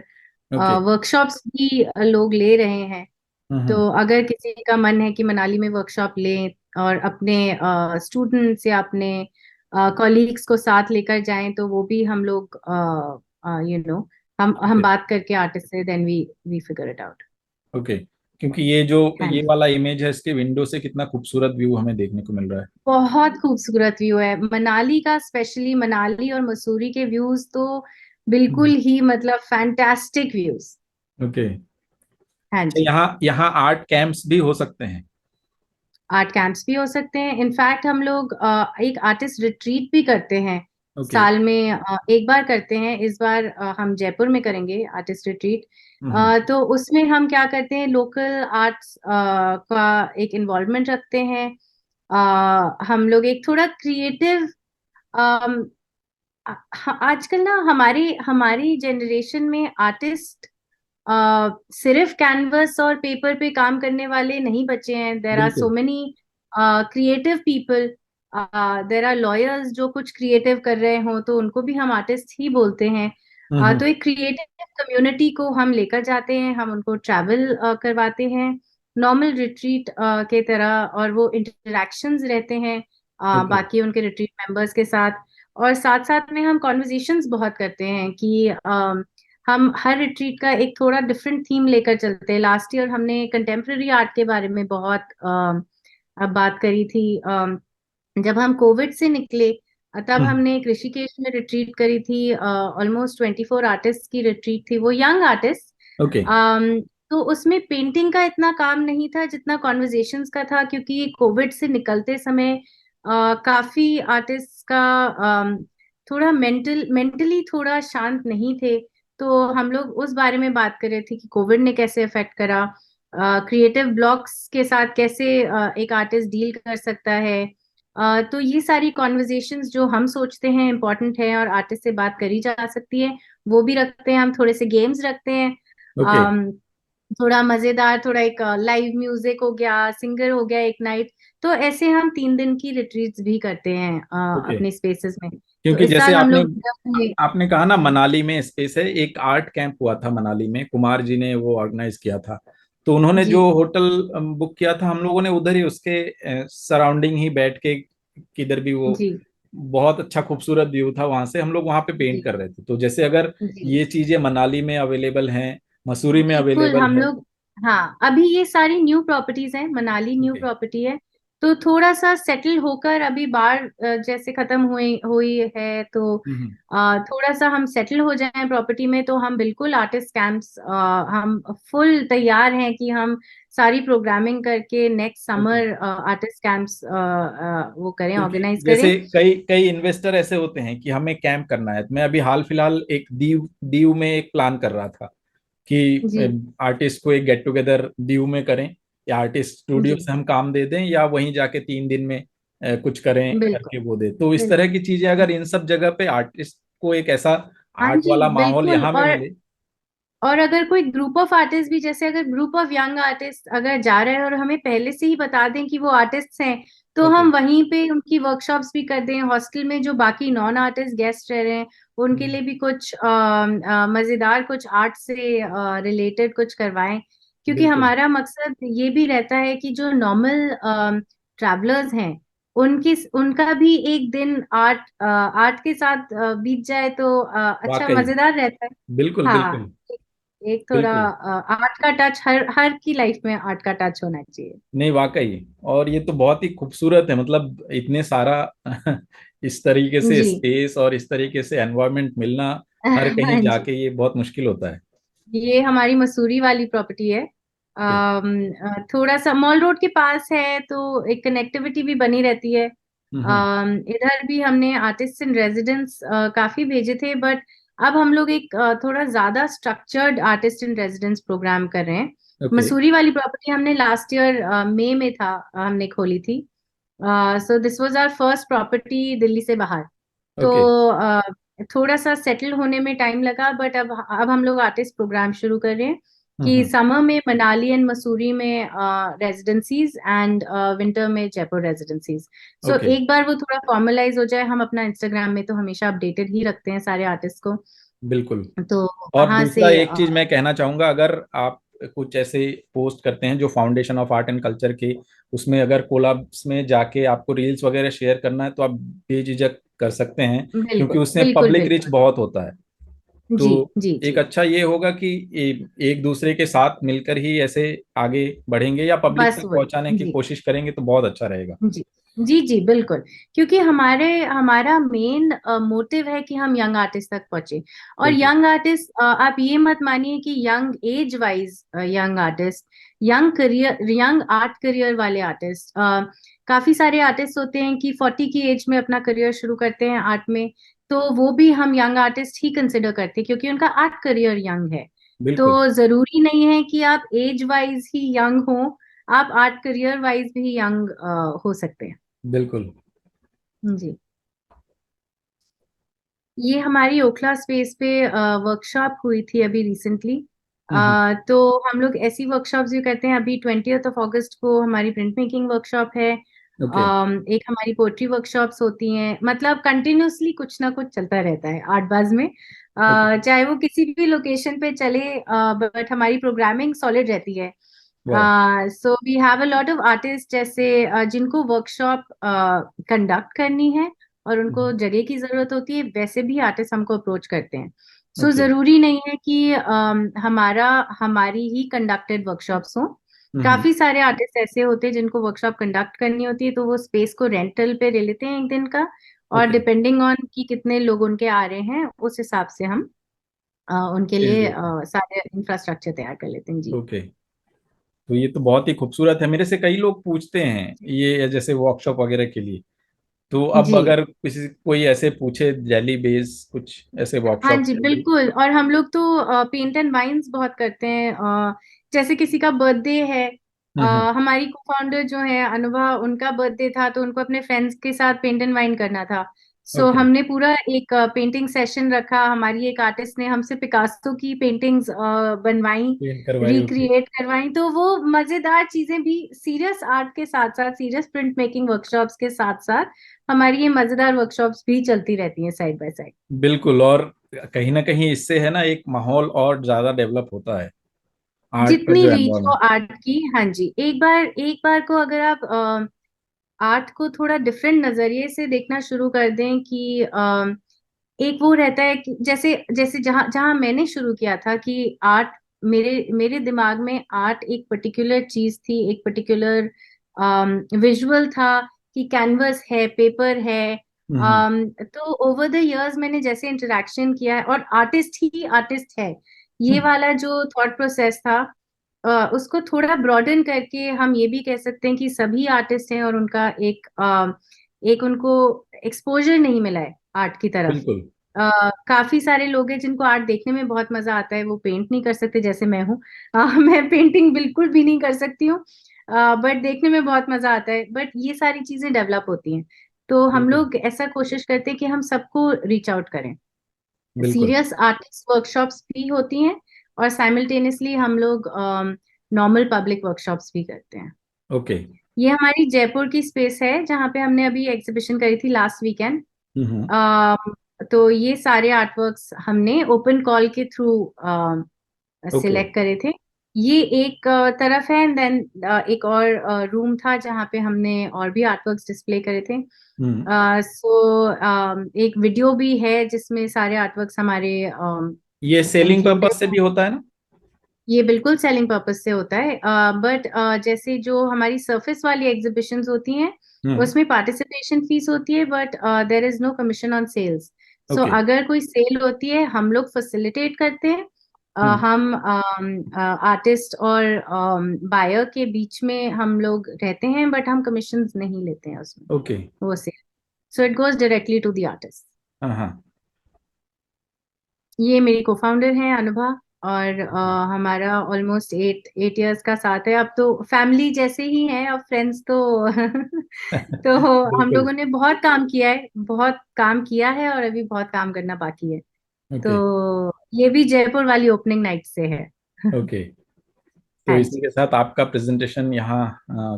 ओके। वर्कशॉप्स भी लोग ले रहे हैं। हम्म। तो अगर किसी का मन है कि मनाली में वर्कशॉप लें और अपने स्टूडेंट्स या अपने कॉलीग्स को साथ लेकर जाएं, तो वो भी हम लोग यू नो हम ओके। बात करके आर्टिस्ट से then we figure it out. Okay. क्योंकि ये जो हाँ ये जी। वाला इमेज है, इसके विंडो से कितना खूबसूरत व्यू हमें देखने को मिल रहा है। बहुत खूबसूरत व्यू है मनाली का, स्पेशली मनाली और मसूरी के व्यूज तो बिल्कुल ही मतलब फैंटास्टिक व्यूज। ओके। हाँ अच्छा, जी। यहाँ यहाँ आर्ट कैंप्स भी हो सकते हैं। आर्ट कैंप्स भी हो सकते हैं। इनफैक्ट हम लोग एक आर्टिस्ट रिट्रीट भी करते हैं, ओके। साल में एक बार करते हैं। इस बार हम जयपुर में करेंगे आर्टिस्ट रिट्रीट। हम्म। तो उसमें हम क्या करते हैं, लोकल आर्ट्स का एक इन्वॉल्वमेंट रखते हैं। हम लोग एक थोड़ा क्रिएटिव, आजकल ना हमारी हमारी जनरेशन में आर्टिस्ट सिर्फ कैनवस और पेपर पे काम करने वाले नहीं बचे हैं। देर आर सो बिल्कुल। Many creative people. There are lawyers जो कुछ क्रिएटिव कर रहे हो तो उनको भी हम आर्टिस्ट ही बोलते हैं। हम्म। तो एक क्रिएटिव कम्युनिटी को हम लेकर जाते हैं, हम उनको ट्रैवल करवाते हैं नॉर्मल रिट्रीट के तरह, और वो इंटरेक्शंस रहते हैं ओके। बाकी उनके रिट्रीट मेंबर्स के साथ। और साथ साथ में हम कॉन्वर्जेशंस बहुत करते हैं कि हम हर रिट्रीट का एक थोड़ा डिफरेंट थीम लेकर चलते हैं। लास्ट ईयर हमने कंटेम्प्रेरी आर्ट के बारे में बहुत अब बात करी थी। जब हम कोविड से निकले तब हम्म। हमने एक ऋषिकेश में रिट्रीट करी थी। ऑलमोस्ट 24 आर्टिस्ट की रिट्रीट थी, वो यंग आर्टिस्ट। ओके। तो उसमें पेंटिंग का इतना काम नहीं था जितना कॉन्वर्जेशंस का था, क्योंकि कोविड से निकलते समय काफी आर्टिस्ट का थोड़ा मेंटली थोड़ा शांत नहीं थे। तो हम लोग उस बारे में बात कर रहे थे कि कोविड ने कैसे अफेक्ट करा, क्रिएटिव ब्लॉक्स के साथ कैसे एक आर्टिस्ट डील कर सकता है। तो ये सारी कॉन्वर्जेशंस जो हम सोचते हैं इम्पोर्टेंट है और आर्टिस्ट से बात करी जा सकती है, वो भी रखते हैं हम। थोड़े से गेम्स रखते हैं, ओके। थोड़ा मजेदार, थोड़ा एक लाइव म्यूजिक हो गया, सिंगर हो गया एक नाइट। तो ऐसे हम 3 दिन की रिट्रीट्स भी करते हैं ओके। अपने स्पेसेस में। तो क्योंकि इस जैसे साल हम आपने लोग आपने कहा ना मनाली में स्पेस है, एक आर्ट कैंप हुआ था मनाली में, कुमार जी ने वो ऑर्गेनाइज किया था। तो उन्होंने जी जो होटल बुक किया था, हम लोगों ने उधर ही उसके सराउंडिंग ही बैठ के, किधर भी वो जी बहुत अच्छा खूबसूरत व्यू था, वहां से हम लोग वहां पे पेंट जी कर रहे थे। तो जैसे अगर जी ये चीजें मनाली में अवेलेबल हैं, मसूरी में बिल्कुल अवेलेबल हम है। लोग, हाँ अभी ये सारी न्यू प्रॉपर्टीज हैं, मनाली न्यू ओके। प्रॉपर्टी है। तो थोड़ा सा सेटल होकर अभी बाढ़ जैसे खत्म हुई हुई है, तो हम्म। थोड़ा सा हम सेटल हो जाएं प्रॉपर्टी में, तो हम बिल्कुल आर्टिस्ट कैंप्स हम फुल तैयार हैं कि हम सारी प्रोग्रामिंग करके next okay. Summer artist camps वो करें, क्योंकि ऑर्गेनाइज करें। जैसे कई कई इन्वेस्टर ऐसे होते हैं कि हमें कैंप करना है। मैं अभी हाल फिलहाल एक दीव दीव में एक प्लान कर रहा था जी कि आर्टिस्ट को एक गेट टुगेदर दीव में करें, या आर्टिस्ट स्टूडियो जी से हम काम दे दें, या वहीं जाके 3 दिन में कुछ करें बिल्कुल करके वो दे। तो इस तरह बिल्कुल। की चीजें अगर इन सब जगह पे आर्टिस्ट को एक ऐसा हाँ आर्ट जी वाला माहौल बिल्कुल। यहाँ में मिले। और अगर कोई ग्रुप ऑफ आर्टिस्ट भी, जैसे अगर ग्रुप ऑफ यंग आर्टिस्ट अगर जा रहे हैं और हमें पहले से ही बता दें कि वो आर्टिस्ट हैं, तो ओके। हम वहीं पे उनकी वर्कशॉप्स भी कर दें। हॉस्टल में जो बाकी नॉन आर्टिस्ट गेस्ट रह रहे हैं, उनके लिए भी कुछ मजेदार, कुछ आर्ट से रिलेटेड कुछ करवाएं। क्योंकि बिल्कुल। हमारा मकसद ये भी रहता है कि जो नॉर्मल ट्रैवलर्स हैं, उनकी उनका भी एक दिन आर्ट के साथ बीत जाए तो अच्छा वाकई। मजेदार रहता है। बिल्कुल हाँ, बिल्कुल। एक थोड़ा बिल्कुल। आर्ट का टच, हर हर की लाइफ में आर्ट का टच होना चाहिए। नहीं, वाकई। और ये तो बहुत ही खूबसूरत है, मतलब इतने सारा इस तरीके से जी स्पेस और इस तरीके से एनवायरनमेंट मिलना हर कहीं हाँ जी, जाके ये बहुत मुश्किल होता है। ये हमारी मसूरी वाली प्रॉपर्टी है। ओके। थोड़ा सा मॉल रोड के पास है, तो एक कनेक्टिविटी भी बनी रहती है। हम्म। इधर भी हमने आर्टिस्ट इन रेजिडेंस काफी भेजे थे, बट अब हम लोग एक थोड़ा ज्यादा structured artist in residence programme कर रहे हैं। ओके। मसूरी वाली प्रॉपर्टी हमने लास्ट ईयर मई में था, हमने खोली थी। So this was our first property Delhi से बाहर। तो ओके। थोड़ा सा सेटल होने में टाइम लगा, बट अब हम लोग आर्टिस्ट प्रोग्राम शुरू कर रहे हैं कि हम्म। समर में मनाली एंड मसूरी में रेजिडेंसीज, एंड विंटर में जयपुर रेजिडेंसीज। So okay. एक बार वो थोड़ा फॉर्मलाइज हो जाए, हम अपना इंस्टाग्राम में तो हमेशा अपडेटेड ही रखते हैं सारे आर्टिस्ट को। बिल्कुल। तो और वहां दूसरा से एक चीज मैं कहना चाहूंगा, अगर आप कुछ ऐसे पोस्ट करते हैं जो foundation of art and culture के, उसमें अगर कोलैब्स में जाके आपको रील्स वगैरह शेयर करना है तो आप बेझिझक कर सकते हैं, क्योंकि बिल्कुल उसमें बिल्कुल पब्लिक रीच बिल्कुल। बहुत होता है। तो जी जी एक जी अच्छा ये होगा कि एक दूसरे के साथ मिलकर ही ऐसे आगे बढ़ेंगे या पब्लिक बस तक पहुंचाने वही की जी कोशिश करेंगे तो बहुत अच्छा रहेगा। जी जी जी बिल्कुल। क्योंकि हमारा मेन मोटिव है कि हम यंग आर्टिस्ट तक पहुंचे। और बिल्कुल। यंग आर्टिस्ट, आप ये मत मानिए कि young age wise young artist, young career, young art career वाले आर्टिस्ट। काफी सारे आर्टिस्ट होते हैं कि 40 की एज में अपना करियर शुरू करते हैं आर्ट में। तो वो भी हम यंग आर्टिस्ट ही कंसिडर करते हैं, क्योंकि उनका आर्ट करियर यंग है। तो बिल्कुल। जरूरी नहीं है कि आप एज वाइज ही यंग हो, आप आर्ट करियर वाइज भी यंग हो सकते हैं। बिल्कुल। जी, ये हमारी ओखला स्पेस पे वर्कशॉप हुई थी अभी रिसेंटली। हम्म। तो हम लोग ऐसी वर्कशॉप्स भी करते हैं। अभी 20th ऑफ अगस्त को हमारी प्रिंट मेकिंग वर्कशॉप है। ओके। एक हमारी पोट्री वर्कशॉप्स होती हैं। मतलब कंटिन्यूअसली कुछ ना कुछ चलता रहता है आर्ट बाज में, ओके। चाहे वो किसी भी लोकेशन पे चले, बट हमारी प्रोग्रामिंग सॉलिड रहती है। वाह। So we have a lot of artist, जैसे जिनको वर्कशॉप कंडक्ट करनी है, और उनको जगह की जरूरत होती है, वैसे भी आर्टिस्ट हमको अप्रोच करते हैं। So okay. जरूरी नहीं है कि हमारी ही कंडक्टेड वर्कशॉप्स हो। हम्म। काफी सारे आर्टिस्ट ऐसे होते हैं जिनको वर्कशॉप कंडक्ट करनी होती है, तो वो स्पेस को रेंटल पे ले लेते हैं एक दिन का, और ओके। डिपेंडिंग ऑन कि कितने लोग उनके आ रहे हैं उस हिसाब से हम उनके भेज लिए देते हैं। सारे इंफ्रास्ट्रक्चर तैयार कर लेते हैं जी। ओके। तो ये तो बहुत ही खूबसूरत है। मेरे से कई लोग पूछते हैं ये जैसे वर्कशॉप वगैरह के लिए। तो अब जी अगर किसी कोई ऐसे पूछे दिल्ली बेस कुछ ऐसे हाँ वर्कशॉप जी के लिए। बिल्कुल। और हम लोग तो पेंट एंड वाइन्स बहुत करते हैं। जैसे किसी का बर्थडे है, हम्म। हमारी को फाउंडर जो है अनुभा, उनका बर्थडे था, तो उनको अपने फ्रेंड्स के साथ पेंट एंड वाइन करना था। So okay. हमने पूरा एक पेंटिंग सेशन रखा। हमारी एक आर्टिस्ट ने हमसे पिकासो की पेंटिंग्स बनवाई, पेंट करवाए। ओके। रिक्रिएट करवाई। तो वो मजेदार चीजें भी, सीरियस आर्ट के साथ साथ, सीरियस प्रिंट मेकिंग वर्कशॉप्स के साथ साथ हमारी ये मजेदार वर्कशॉप्स भी चलती रहती हैं साइड बाय साइड। बिल्कुल। और कहीं ना कहीं इससे है ना एक माहौल और ज्यादा डेवलप होता है आर्ट का जितनी जो रीच हो एनवायरनमेंट। आर्ट की, हाँ जी। एक बार को अगर आप आर्ट को थोड़ा डिफरेंट नजरिए से देखना शुरू कर दें कि एक वो रहता है कि जैसे जैसे जहाँ जहाँ मैंने शुरू किया था कि आर्ट, मेरे मेरे दिमाग में आर्ट एक पर्टिकुलर चीज थी, एक पर्टिकुलर विजुअल था कि कैनवस है, पेपर है। हम्म। तो ओवर द इयर्स मैंने जैसे इंटरेक्शन किया है, और आर्टिस्ट ही आर्टिस्ट है, ये हम्म। वाला जो थॉट प्रोसेस था, उसको थोड़ा ब्रॉडन करके हम ये भी कह सकते हैं कि सभी आर्टिस्ट हैं और उनका एक उनको एक्सपोजर नहीं मिला है आर्ट की तरफ। बिल्कुल। काफी सारे लोग हैं जिनको आर्ट देखने में बहुत मजा आता है, वो पेंट नहीं कर सकते, जैसे मैं हूँ। मैं पेंटिंग बिल्कुल भी नहीं कर सकती हूँ, बट देखने में बहुत मजा आता है। बट ये सारी चीजें डेवलप होती हैं, तो हम बिल्कुल। लोग ऐसा कोशिश करते हैं कि हम सबको रीच आउट करें। बिल्कुल। सीरियस आर्टिस्ट वर्कशॉप्स भी होती हैं, और साइमल्टेनियसली हम लोग नॉर्मल पब्लिक वर्कशॉप्स भी करते हैं। ओके। ये हमारी जयपुर की स्पेस है जहाँ पे हमने अभी एग्जीबिशन करी थी लास्ट वीकेंड। हम्म। तो ये सारे आर्टवर्क्स हमने ओपन कॉल के थ्रू ओके। सिलेक्ट करे थे। ये एक तरफ है, एंड देन एक और रूम था जहाँ पे हमने और भी आर्टवर्क्स डिस्प्ले करे थे। हम्म। एक वीडियो भी है जिसमें सारे आर्टवर्क्स हमारे ये सेलिंग इंक्लूडेड पर्पज से हैं। भी होता है ना। ये बिल्कुल सेलिंग पर्पस से होता है, बट जैसे जो हमारी सरफेस वाली एग्जीबिशंस होती हैं, हम्म। उसमें पार्टिसिपेशन फीस होती है, but there is no commission on sales. So okay. अगर कोई सेल होती है, हम लोग फैसिलिटेट करते हैं। हम्म। हम आर्टिस्ट और बायर के बीच में हम लोग रहते हैं, बट हम कमीशंस नहीं लेते हैं उसमें, ओके। वो sale. So it goes directly to the artist. हाँ हाँ। ये मेरी को फाउंडर हैं अनुभा, और हमारा ऑलमोस्ट 8 इयर्स का साथ है। अब तो फैमिली जैसे ही हैं, अब फ्रेंड्स तो तो हम बिल्कुल। लोगों ने बहुत काम किया है, बहुत काम किया है, और अभी बहुत काम करना बाकी है। ओके। तो ये भी जयपुर वाली ओपनिंग नाइट से है। ओके। तो हाँ इसी जी। के साथ आपका प्रेजेंटेशन यहाँ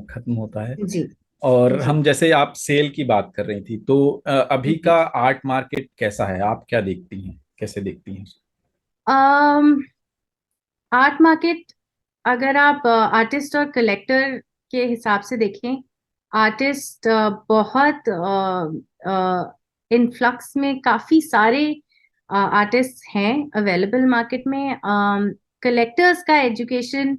खत्म होता है। जी और जी हम जैसे आप सेल की बात कर रही थी तो अभी का जी। आर्ट मार्केट कैसा है, आप क्या देखती हैं, कैसे देखती हैं। आर्ट मार्केट, अगर आप आर्टिस्ट और कलेक्टर के हिसाब से देखें, आर्टिस्ट बहुत इनफ्लक्स में, काफी सारे आर्टिस्ट हैं अवेलेबल मार्केट में। कलेक्टर्स का एजुकेशन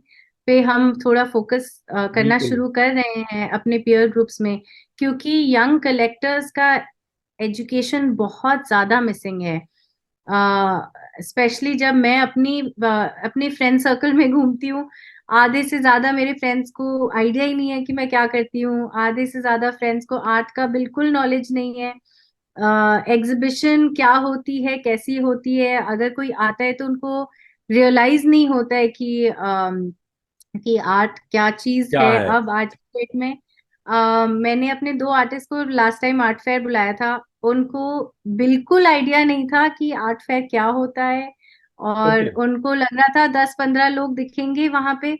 पे हम थोड़ा फोकस करना बिल्कुल। शुरू कर रहे हैं अपने पीयर ग्रुप्स में, क्योंकि यंग कलेक्टर्स का एजुकेशन बहुत ज्यादा मिसिंग है। स्पेशली जब मैं अपनी फ्रेंड सर्कल में घूमती हूँ, आधे से ज्यादा मेरे फ्रेंड्स को आइडिया ही नहीं है कि मैं क्या करती हूँ, आधे से ज्यादा फ्रेंड्स को आर्ट का बिल्कुल नॉलेज नहीं है। एग्जीबिशन क्या होती है, कैसी होती है, अगर कोई आता है तो उनको रियलाइज नहीं होता है कि आर्ट क्या चीज क्या है। है। अब आज की डेट में मैंने अपने 2 आर्टिस्ट को लास्ट टाइम आर्ट फेयर बुलाया था, उनको बिल्कुल आइडिया नहीं था कि आर्ट फेयर क्या होता है। और ओके। उनको लग रहा था 10-15 लोग दिखेंगे वहां पे,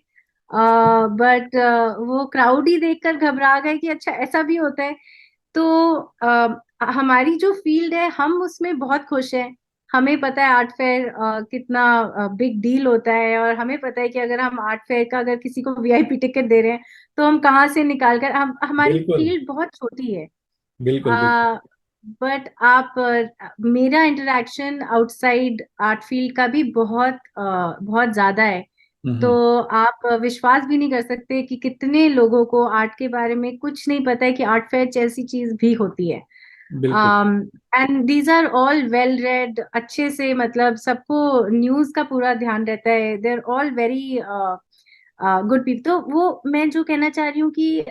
बट वो क्राउड ही देखकर घबरा गए कि अच्छा ऐसा भी होता है। तो हमारी जो फील्ड है, हम उसमें बहुत खुश हैं। हमें पता है आर्ट फेयर कितना बिग डील होता है, और हमें पता है कि अगर हम आर्ट फेयर का, अगर किसी को वीआईपी टिकट दे रहे हैं, तो हम कहाँ से निकाल कर, हमारी बिल्कुल। फील्ड बहुत छोटी है। बिल्कुल। बिल्कुल। आ, बट आप मेरा इंटरेक्शन आउटसाइड आर्ट फील्ड का भी बहुत ज्यादा है। तो हम्म। आप विश्वास भी नहीं कर सकते कि कितने लोगों को आर्ट के बारे में कुछ नहीं पता है कि आर्ट फेयर जैसी चीज भी होती है। बिल्कुल। And these are all well read, अच्छे से, मतलब सबको न्यूज का पूरा ध्यान रहता है, they are all very good people. तो वो मैं जो कहना चाह रही हूँ कि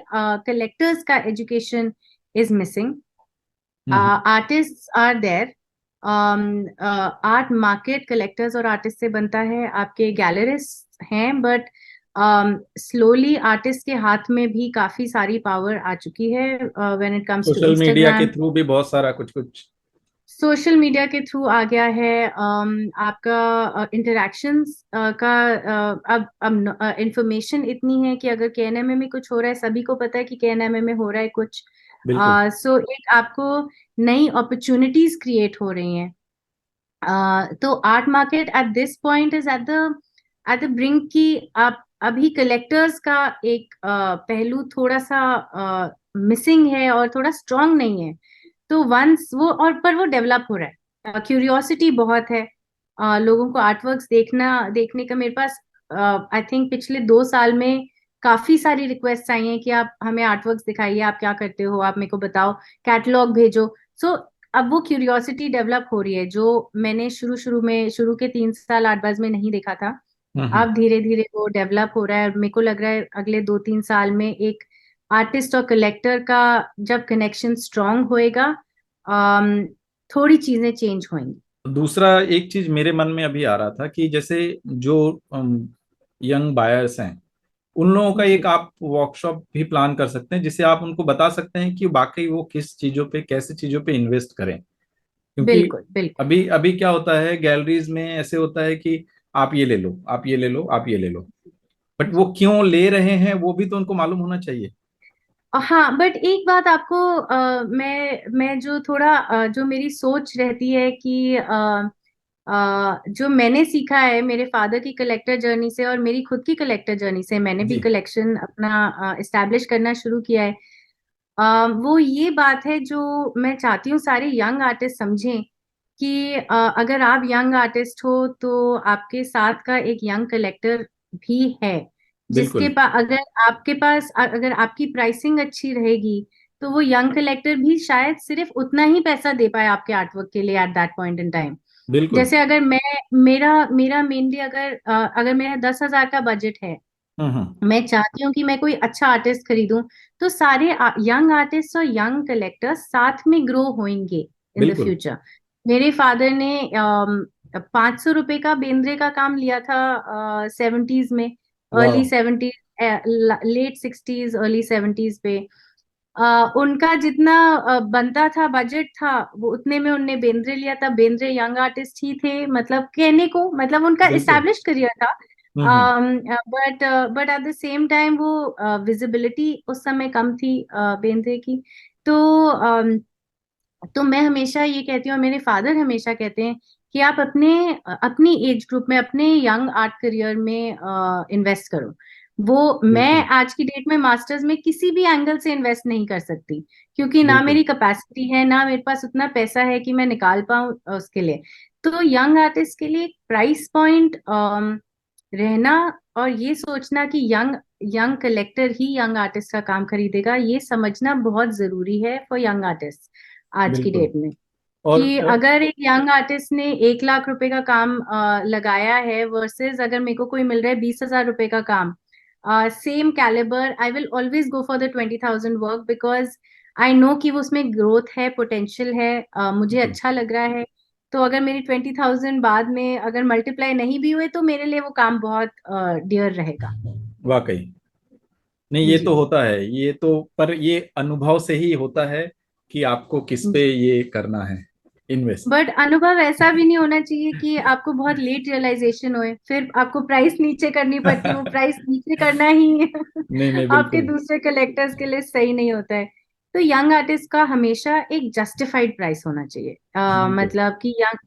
कलेक्टर्स का education is missing. Hmm. Artist are there. Art market collectors और आर्टिस्ट से बनता है, आपके गैलरिस्ट हैं, बट स्लोली आर्टिस्ट के हाथ में भी काफी सारी पावर आ चुकी है when it comes to social media के इंस्टाग्राम। थ्रू भी बहुत सारा कुछ कुछ। सोशल मीडिया के थ्रू आ गया है। आपका इंटरेक्शंस का अब इंफॉर्मेशन इतनी है कि अगर केएनएमए में कुछ हो रहा है, सभी को पता है कि केएनएमए में हो रहा है कुछ। बिल्कुल। सो एक आपको नई अपॉर्चुनिटीज क्रिएट हो रही हैं। तो art market at this point is at the brink की आप अभी कलेक्टर्स का एक पहलू थोड़ा सा मिसिंग है और थोड़ा स्ट्रांग नहीं है। तो वंस वो, और पर वो डेवलप हो रहा है, क्यूरियोसिटी बहुत है। लोगों को आर्टवर्क्स देखने का मेरे पास आई थिंक पिछले 2 साल में काफी सारी रिक्वेस्ट आई हैं कि आप हमें आर्टवर्क्स दिखाइए, आप क्या करते हो, आप मेरे को बताओ, कैटलॉग भेजो। सो अब वो क्यूरियोसिटी डेवलप हो रही है जो मैंने शुरू के 3 साल आर्टबाज में नहीं देखा था। हम्म। अब धीरे धीरे वो डेवलप हो रहा है और मेरे को लग रहा है अगले 2-3 साल में एक आर्टिस्ट और कलेक्टर का जब कनेक्शन स्ट्रांग होएगा, अम, थोड़ी चीजें चेंज होंगी। दूसरा एक चीज मेरे मन में अभी आ रहा था कि जैसे जो यंग बायर्स हैं, उन लोगों का एक जी, आप वर्कशॉप भी प्लान कर सकते हैं, जिससे आप उनको बता सकते हैं कि वाकई वो किस चीजों पे, कैसे चीजों पे इन्वेस्ट करें। क्योंकि बिल्कुल बिल्कुल। अभी अभी क्या होता है, गैलरीज में ऐसे होता है कि आप ये ले लो, आप ये ले लो, आप ये ले लो, बट वो जी। क्यों ले रहे हैं वो भी तो उनको मालूम होना चाहिए। हाँ, बट एक बात आपको, मैं जो थोड़ा जो मेरी सोच रहती है कि जो मैंने सीखा है मेरे फादर की कलेक्टर जर्नी से और मेरी खुद की कलेक्टर जर्नी से, मैंने भी जी। कलेक्शन अपना इस्टेब्लिश करना शुरू किया है। वो ये बात है जो मैं चाहती हूँ सारे यंग आर्टिस्ट समझें कि अगर आप यंग आर्टिस्ट हो तो आपके साथ का एक यंग कलेक्टर भी है, जिसके बिल्कुल। पास, अगर आपके पास, अगर आपकी प्राइसिंग अच्छी रहेगी तो वो यंग कलेक्टर भी शायद सिर्फ उतना ही पैसा दे पाए आपके आर्टवर्क के लिए at that point in time. बिल्कुल। जैसे अगर मैं, मेरा मेरा मेनली, अगर मेरा 10,000 का बजट है, हम्म। मैं चाहती हूँ कि मैं कोई अच्छा आर्टिस्ट खरीदूं, तो सारे यंग आर्टिस्ट और यंग कलेक्टर्स साथ में ग्रो होंगे इन द बिल्कुल। फ्यूचर। मेरे फादर ने 500 रुपए का बेंद्रे का काम लिया था 70s में, वाह। Early 70s, late 60s early 70s पे। उनका जितना बनता था, बजट था, वो उतने में उनने बेंद्रे लिया था। बेंद्रे यंग आर्टिस्ट ही थे, मतलब कहने को, मतलब उनका बिल्कुल। इस्टेब्लिश करियर था। Hmm. But at the same time वो विजिबिलिटी उस समय कम थी बेंद्रे की। तो तो मैं हमेशा ये कहती हूँ और मेरे फादर हमेशा कहते हैं कि आप अपनी एज ग्रुप में, अपने यंग आर्ट करियर में इन्वेस्ट करो। वो मैं बिल्कुल। आज की डेट में मास्टर्स में किसी भी एंगल से इन्वेस्ट नहीं कर सकती, क्योंकि ना बिल्कुल। मेरी कैपेसिटी है, ना मेरे पास उतना पैसा है कि मैं निकाल पाऊँ उसके लिए। तो यंग आर्टिस्ट के लिए प्राइस पॉइंट रहना, और ये सोचना कि यंग यंग कलेक्टर ही यंग आर्टिस्ट का काम खरीदेगा, ये समझना बहुत जरूरी है फॉर यंग आर्टिस्ट आज की बिल्कुल। डेट में। और कि अगर एक यंग आर्टिस्ट ने 1 लाख रुपए का काम लगाया है, वर्सेस अगर मेरे को कोई मिल रहा है 20,000 रुपए का काम, same calibre, I will always go for the 20,000 work, because I know कि वो उसमें ग्रोथ है, पोटेंशियल है, मुझे बिल्कुल। अच्छा लग रहा है। तो अगर मेरी 20,000 बाद में अगर मल्टीप्लाई नहीं भी हुए तो मेरे लिए वो काम बहुत डियर रहेगा। वाकई। नहीं, ये जी। तो होता है, ये तो, पर ये अनुभव से ही होता है कि आपको किस पे ये करना है इन्वेस्ट। बट अनुभव ऐसा भी नहीं होना चाहिए कि आपको बहुत लेट रियलाइजेशन होए, फिर आपको प्राइस नीचे करनी पड़ती है, वो प्राइस नीचे करना ही नहीं नहीं, आपके बिल्कुल। दूसरे कलेक्टर्स के लिए सही नहीं होता है। तो यंग आर्टिस्ट का हमेशा एक जस्टिफाइड प्राइस होना चाहिए, बिल्कुल। मतलब कि यंग,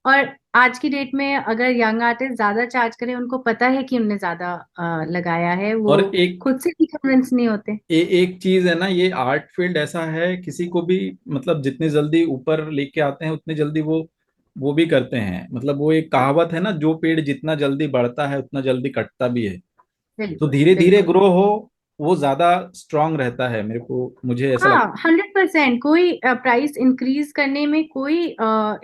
और आज की डेट में अगर यंग आर्टिस्ट ज्यादा चार्ज करें, उनको पता है कि उनने ज्यादा लगाया है, वो और एक खुद से भी कन्विंस नहीं होते। एक चीज है ना, ये आर्ट फील्ड ऐसा है, किसी को भी मतलब जितनी जल्दी ऊपर लेके आते हैं उतनी जल्दी वो भी करते हैं। मतलब वो एक कहावत है ना, जो पेड़ जितना जल्दी बढ़ता है उतना जल्दी कटता भी है। तो बिल्कुल धीरे धीरे बिल्कुल। ग्रो हो, वो ज्यादा स्ट्रांग रहता है, मुझे ऐसा हाँ, लगता 100%। कोई प्राइस इंक्रीज करने में कोई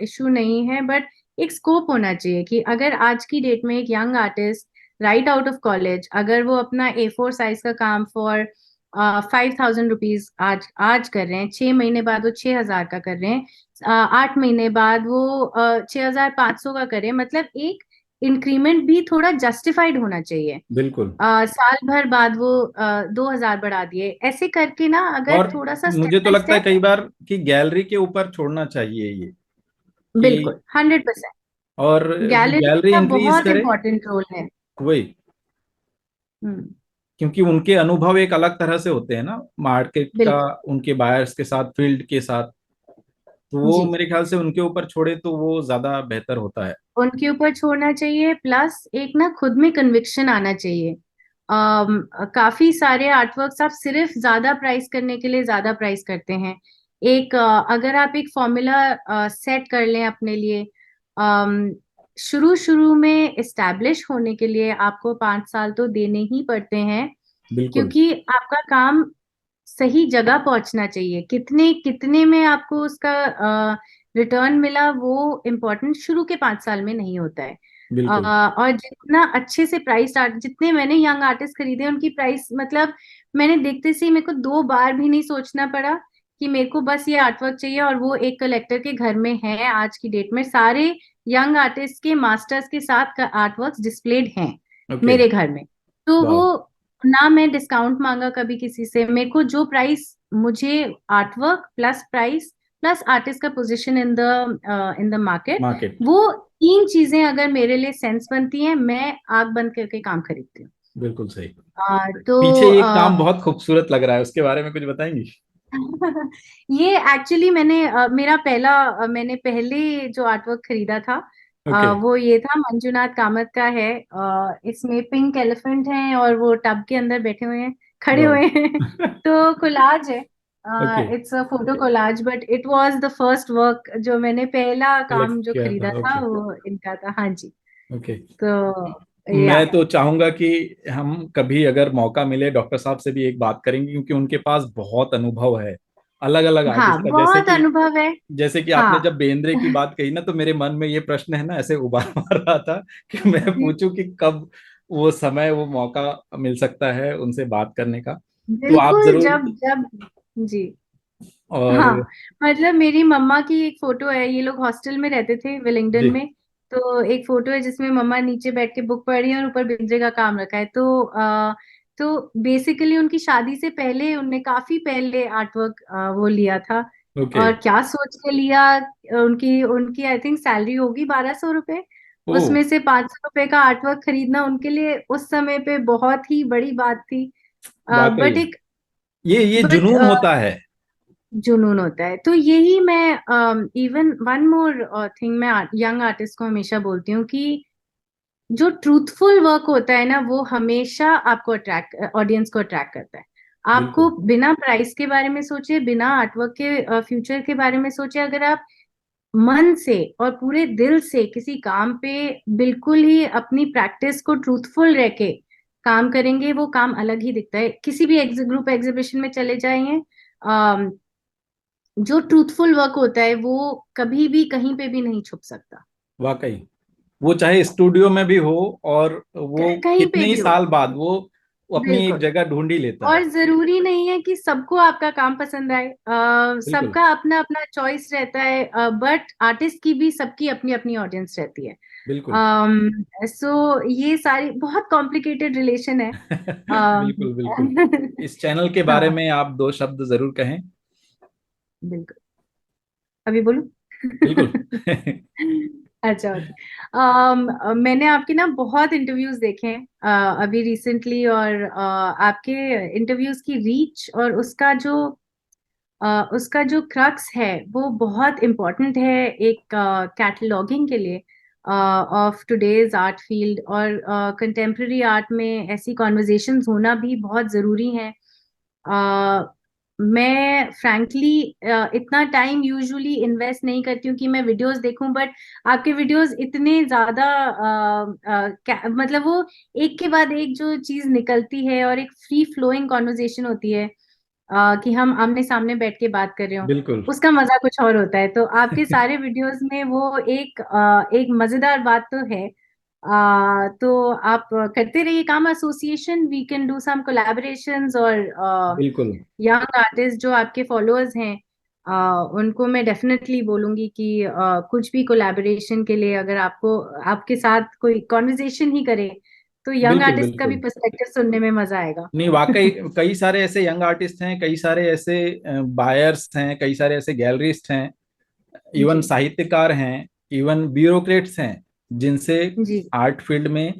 इशू नहीं है, बट एक स्कोप होना चाहिए कि अगर आज की डेट में एक young artist right out of college, अगर वो अपना A4 साइज का काम फॉर 5,000 रुपीज आज आज कर रहे हैं, 6 महीने बाद वो 6,000 का कर रहे हैं, 8 महीने बाद वो 6,500 का कर रहे हैं, मतलब एक इंक्रीमेंट भी थोड़ा जस्टिफाइड होना चाहिए। है। बिल्कुल। साल भर बाद वो 2,000 बढ़ा दिए, ऐसे करके ना, अगर और थोड़ा सा स्टेप मुझे तो बाय लगता है स्टेप। कई बार कि गैलरी के ऊपर छोड़ना चाहिए ये, कि बिल्कुल 100%। और वो गैलरी गैलरी का इंक्रीज बहुत करे। इंपॉर्टेंट रोल है। वही, हम्म। क्योंकि उनके अनुभव एक अलग तरह से होते हैं ना, मार्केट का, बिल्कुल। उनके बायर्स के साथ, फील्ड के साथ। तो वो जी, मेरे ख्याल से उनके ऊपर छोड़े तो वो ज्यादा बेहतर होता है। उनके ऊपर छोड़ना चाहिए, प्लस एक ना खुद में कन्विक्शन आना चाहिए। काफी सारे आर्टवर्क्स आप सिर्फ ज्यादा प्राइस करने के लिए ज्यादा प्राइस करते हैं। अगर आप एक फॉर्मूला सेट कर लें अपने लिए, शुरू शुरू में इस्टेब्लिश होने के लिए आपको 5 साल तो देने ही पड़ते हैं, बिल्कुल क्योंकि आपका काम सही जगह पहुंचना चाहिए। कितने कितने में आपको उसका रिटर्न मिला, वो इम्पोर्टेंट शुरू के 5 साल में नहीं होता है। बिल्कुल। और जितना अच्छे से प्राइस स्टार्ट, जितने मैंने यंग आर्टिस्ट खरीदे उनकी प्राइस, मतलब मैंने देखते से ही मेरे को 2 बार भी नहीं सोचना पड़ा कि मेरे को बस ये आर्टवर्क चाहिए, और वो एक कलेक्टर के घर में है। आज की डेट में सारे यंग आर्टिस्ट के मास्टर्स के साथ आर्टवर्क्स डिस्प्लेड हैं ओके। मेरे घर में। तो वो, वाह। ना मैं डिस्काउंट मांगा कभी किसी से, मेरे को जो प्राइस, मुझे artwork plus price plus artist का position in the market, market. वो तीन चीजें अगर मेरे लिए सेंस बनती हैं, मैं आग बंद करके काम खरीदती हूँ। बिल्कुल सही। तो पीछे ये काम बहुत खूबसूरत लग रहा है, उसके बारे में कुछ बताएंगी? ये एक्चुअली मेरा पहला मैंने पहले जो आर्टवर्क खरीदा था, ओके। वो ये था, मंजुनाथ कामत का है। इसमें पिंक एलिफेंट हैं और वो टब के अंदर बैठे हुए हैं, खड़े वाह। हुए हैं। तो कोलाज है, okay. It's a photo collage, but it was the first work जो मैंने, पहला कलेक्ट काम जो किया खरीदा था। था ओके। वो इनका था। हाँ जी। ओके। तो या मैं तो चाहूंगा कि हम कभी अगर मौका मिले डॉक्टर साहब से भी एक बात करेंगे, क्योंकि उनके पास बहुत अनुभव है अलग अलग हाँ, आर्टिस्ट का। जैसे बहुत कि अनुभव है। आपने हाँ। जब बेंद्रे की बात कही ना, तो मेरे मन में ये प्रश्न है ना, ऐसे उबाल मार रहा था कि मैं पूछूं कि कब वो समय, वो मौका मिल सकता है उनसे बात करने का। तो आप बिल्कुल, जरूर। जब जब जी। हाँ, और मतलब मेरी मम्मा की एक फोटो है, ये लोग हॉस्टल में रहते थे जी। विलिंगडन में। तो एक फोटो है जिसमें मम्मा नीचे बैठ के बुक पढ़ रही है और ऊपर बिंद्रे का काम रखा है। तो बेसिकली उनकी शादी से पहले, उनने काफी पहले आर्टवर्क वो लिया था। ओके। और क्या सोच के लिया, उनकी उनकी आई थिंक सैलरी होगी 1,200 रुपए। ओ। उसमें से 500 रुपए का आर्टवर्क खरीदना उनके लिए उस समय पे बहुत ही बड़ी बात थी। वाकई, बट एक ये बट जुनून होता है। जुनून होता है। तो यही मैं, इवन वन मोर थिंग, मैं यंग आर्टिस्ट को हमेशा बोलती हूँ कि जो ट्रूथफुल वर्क होता है ना, वो हमेशा आपको अट्रैक्ट, ऑडियंस को अट्रैक्ट करता है। आपको बिल्कुल। बिना प्राइस के बारे में सोचे, बिना आर्टवर्क के फ्यूचर के बारे में सोचे, अगर आप मन से और पूरे दिल से किसी काम पे बिल्कुल ही अपनी प्रैक्टिस को ट्रूथफुल रह के काम करेंगे, वो काम अलग ही दिखता है। किसी भी ग्रुप एग्जीबिशन में चले जाइए, जो ट्रूथफुल वर्क होता है वो कभी भी कहीं पे भी नहीं छुप सकता। वाकई, वो चाहे स्टूडियो में भी हो, और वो कहीं पे कितने ही भी हो। साल बाद वो अपनी एक बिल्कुल। जगह ढूंढ ही लेता और है। जरूरी नहीं है कि सबको आपका काम पसंद आए, बिल्कुल। सबका अपना अपना चॉइस रहता है, बट आर्टिस्ट की भी सबकी अपनी अपनी ऑडियंस रहती है। बिल्कुल। सो ये सारी बहुत कॉम्प्लिकेटेड रिलेशन है। बिल्कुल बिल्कुल। इस चैनल के बारे हाँ, में आप दो शब्द जरूर कहें। बिल्कुल। अभी बोलूं? बिल्कुल। अच्छा, ओके। मैंने आपके ना बहुत इंटरव्यूज देखे हैं अभी रिसेंटली, और आपके इंटरव्यूज की रीच और उसका जो उसका जो क्रक्स है वो बहुत इम्पोर्टेंट है एक कैटलॉगिंग के लिए ऑफ टुडेज आर्ट फील्ड, और कंटेम्प्रेरी आर्ट में ऐसी कॉन्वर्जेशंस होना भी बहुत जरूरी है। मैं फ्रैंकली इतना टाइम यूजुअली इन्वेस्ट नहीं करती हूँ कि मैं वीडियोस देखूं, बट आपके वीडियोस इतने ज्यादा मतलब वो एक के बाद एक जो चीज निकलती है और एक फ्री फ्लोइंग कॉन्वर्जेशन होती है, कि हम आमने सामने बैठ के बात कर रहे हो, बिल्कुल। उसका मजा कुछ और होता है। तो आपके सारे वीडियोस में वो एक मजेदार बात तो है। तो आप करते रहिए काम, association we can do some collaborations, और बिल्कुल यंग आर्टिस्ट जो आपके फॉलोअर्स हैं, उनको मैं डेफिनेटली बोलूंगी कि कुछ भी कोलैबोरेशन के लिए अगर आपको आपके साथ कोई कॉन्वर्जेशन ही करे तो यंग बिल्कुल आर्टिस्ट का भी बिल्कुल। पर्सपेक्टिव सुनने में मजा आएगा। नहीं, वाकई कई सारे ऐसे यंग आर्टिस्ट हैं, कई सारे ऐसे बायर्स हैं, कई सारे ऐसे गैलरिस्ट हैं, इवन जी साहित्यकार हैं, इवन ब्यूरोक्रेट्स हैं, जिनसे जी आर्ट फील्ड में,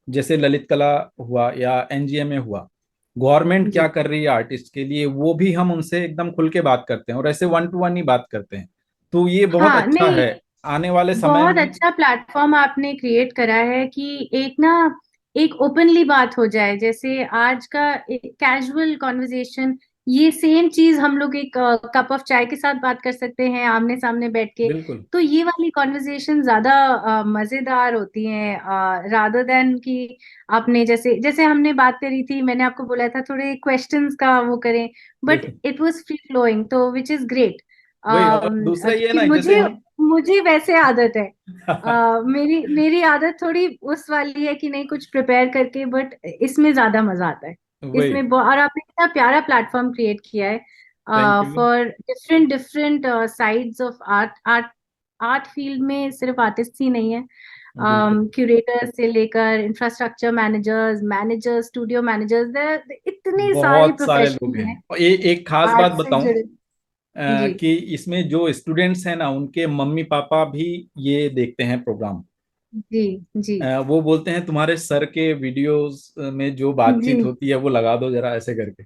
जैसे ललित कला हुआ या एनजीएमए हुआ, गवर्नमेंट क्या जी। कर रही है आर्टिस्ट के लिए, वो भी हम उनसे एकदम खुल के बात करते हैं और ऐसे वन टू वन ही बात करते हैं। तो ये बहुत हाँ अच्छा नहीं, है आने वाले समय बहुत में। अच्छा प्लेटफॉर्म आपने क्रिएट करा है कि एक ना एक ओपनली बात हो जाए, जैसे आज का कैजुअल कॉन्वर्जेशन, ये सेम चीज हम लोग एक कप ऑफ चाय के साथ बात कर सकते हैं आमने सामने बैठ के। बिल्कुल तो ये वाली कॉन्वर्जेशन ज्यादा मजेदार होती हैं, रादर देन कि आपने जैसे जैसे हमने बात करी थी, मैंने आपको बोला था थोड़े क्वेश्चंस का वो करें, बट बिल्कुल। इट वाज फ्री फ्लोइंग, तो विच इज ग्रेट। वही, और दूसरा ये है क्योंकि ना, जैसे मुझे हम मुझे वैसे आदत है, मेरी मेरी आदत थोड़ी उस वाली है कि नहीं कुछ प्रिपेयर करके, बट इसमें ज्यादा मजा आता है। वही। और आपने इतना प्यारा प्लेटफॉर्म क्रिएट किया है thank you. For different different sides of art. Art field में सिर्फ आर्टिस्ट ही नहीं है, बिल्कुल। क्यूरेटर्स से लेकर infrastructure managers, managers, studio managers, इतने सारे बहुत सारे लोग प्रोफेशन हैं, हैं और एक खास बात आर्ट से बताऊं, जुड़े। जी कि इसमें जो स्टूडेंट्स हैं ना, उनके मम्मी पापा भी ये देखते हैं प्रोग्राम। जी जी वो बोलते हैं तुम्हारे सर के वीडियोस में जो बातचीत जी। होती है वो लगा दो जरा ऐसे करके।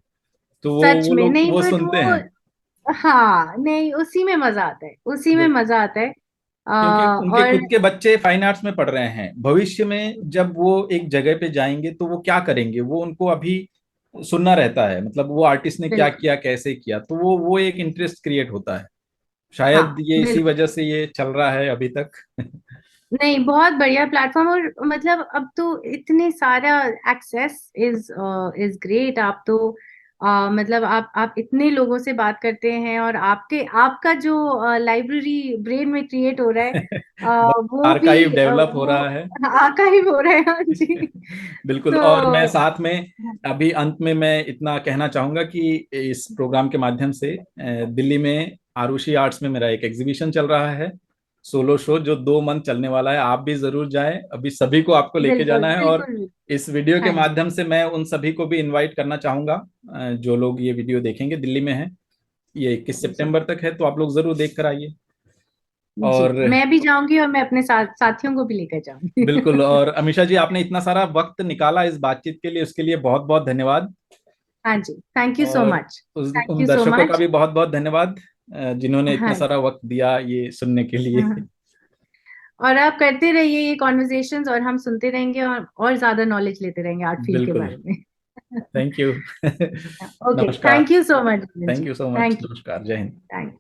तो वो सच वो में लोग नहीं, वो बट सुनते हैं। वो, हाँ नहीं, उसी में मजा आता है, उसी में वही, मजा आता है। क्योंकि उनके और खुद के बच्चे फाइन आर्ट्स में पढ़ रहे हैं, भविष्य में जब वो एक जगह पे जाएंगे तो वो क्या करेंगे, वो उनको अभी सुनना रहता है, मतलब वो आर्टिस्ट ने क्या बिल्कुल, किया, कैसे किया, तो वो एक इंटरेस्ट क्रिएट होता है। शायद हाँ ये इसी बिल्कुल। वजह से ये चल रहा है अभी तक। नहीं, बहुत बढ़िया प्लेटफॉर्म, और मतलब अब तो इतने सारा एक्सेस इज इज ग्रेट। आप तो मतलब आप इतने लोगों से बात करते हैं, और आपके आपका जो लाइब्रेरी ब्रेन में क्रिएट हो रहा है, वो आर्काइव भी डेवलप हो वो रहा है। आर्काइव हो रहा है। हाँ जी। बिल्कुल। और मैं तो साथ में अभी अंत में मैं इतना कहना चाहूंगा कि इस प्रोग्राम के माध्यम से दिल्ली में आरुषि आर्ट्स में मेरा एक एग्जीबिशन चल रहा है, सोलो शो, जो 2 मंथ चलने वाला है। आप भी जरूर जाएं, अभी सभी को आपको लेके बिल्कुल जाना है। और बिल्कुल। इस वीडियो के हाँ जी। माध्यम से मैं उन सभी को भी इनवाइट करना चाहूंगा, जो लोग ये वीडियो देखेंगे, दिल्ली में है, ये 21 जी सितंबर तक है, तो आप लोग जरूर देख कर आइए। जी, और मैं भी जाऊंगी और मैं अपने साथियों को भी लेकर जाऊंगी। बिल्कुल। और अमीषा जी, आपने इतना सारा वक्त निकाला इस बातचीत के लिए, उसके लिए बहुत बहुत धन्यवाद। हाँ जी, थैंक यू सो और मच। थैंक उन यू सो दर्शकों का मच। भी बहुत बहुत धन्यवाद, जिन्होंने इतना हाँ सारा वक्त दिया ये सुनने के लिए। हाँ। और आप करते रहिए ये कॉन्वर्जेशंस, और हम सुनते रहेंगे और ज्यादा नॉलेज लेते रहेंगे आर्ट फील्ड के बिल्कुल। बारे में। Thank you. ओके, नमस्कार। Thank you so much thank जी। You so much. Thank you. नमस्कार, जय हिंद। थैंक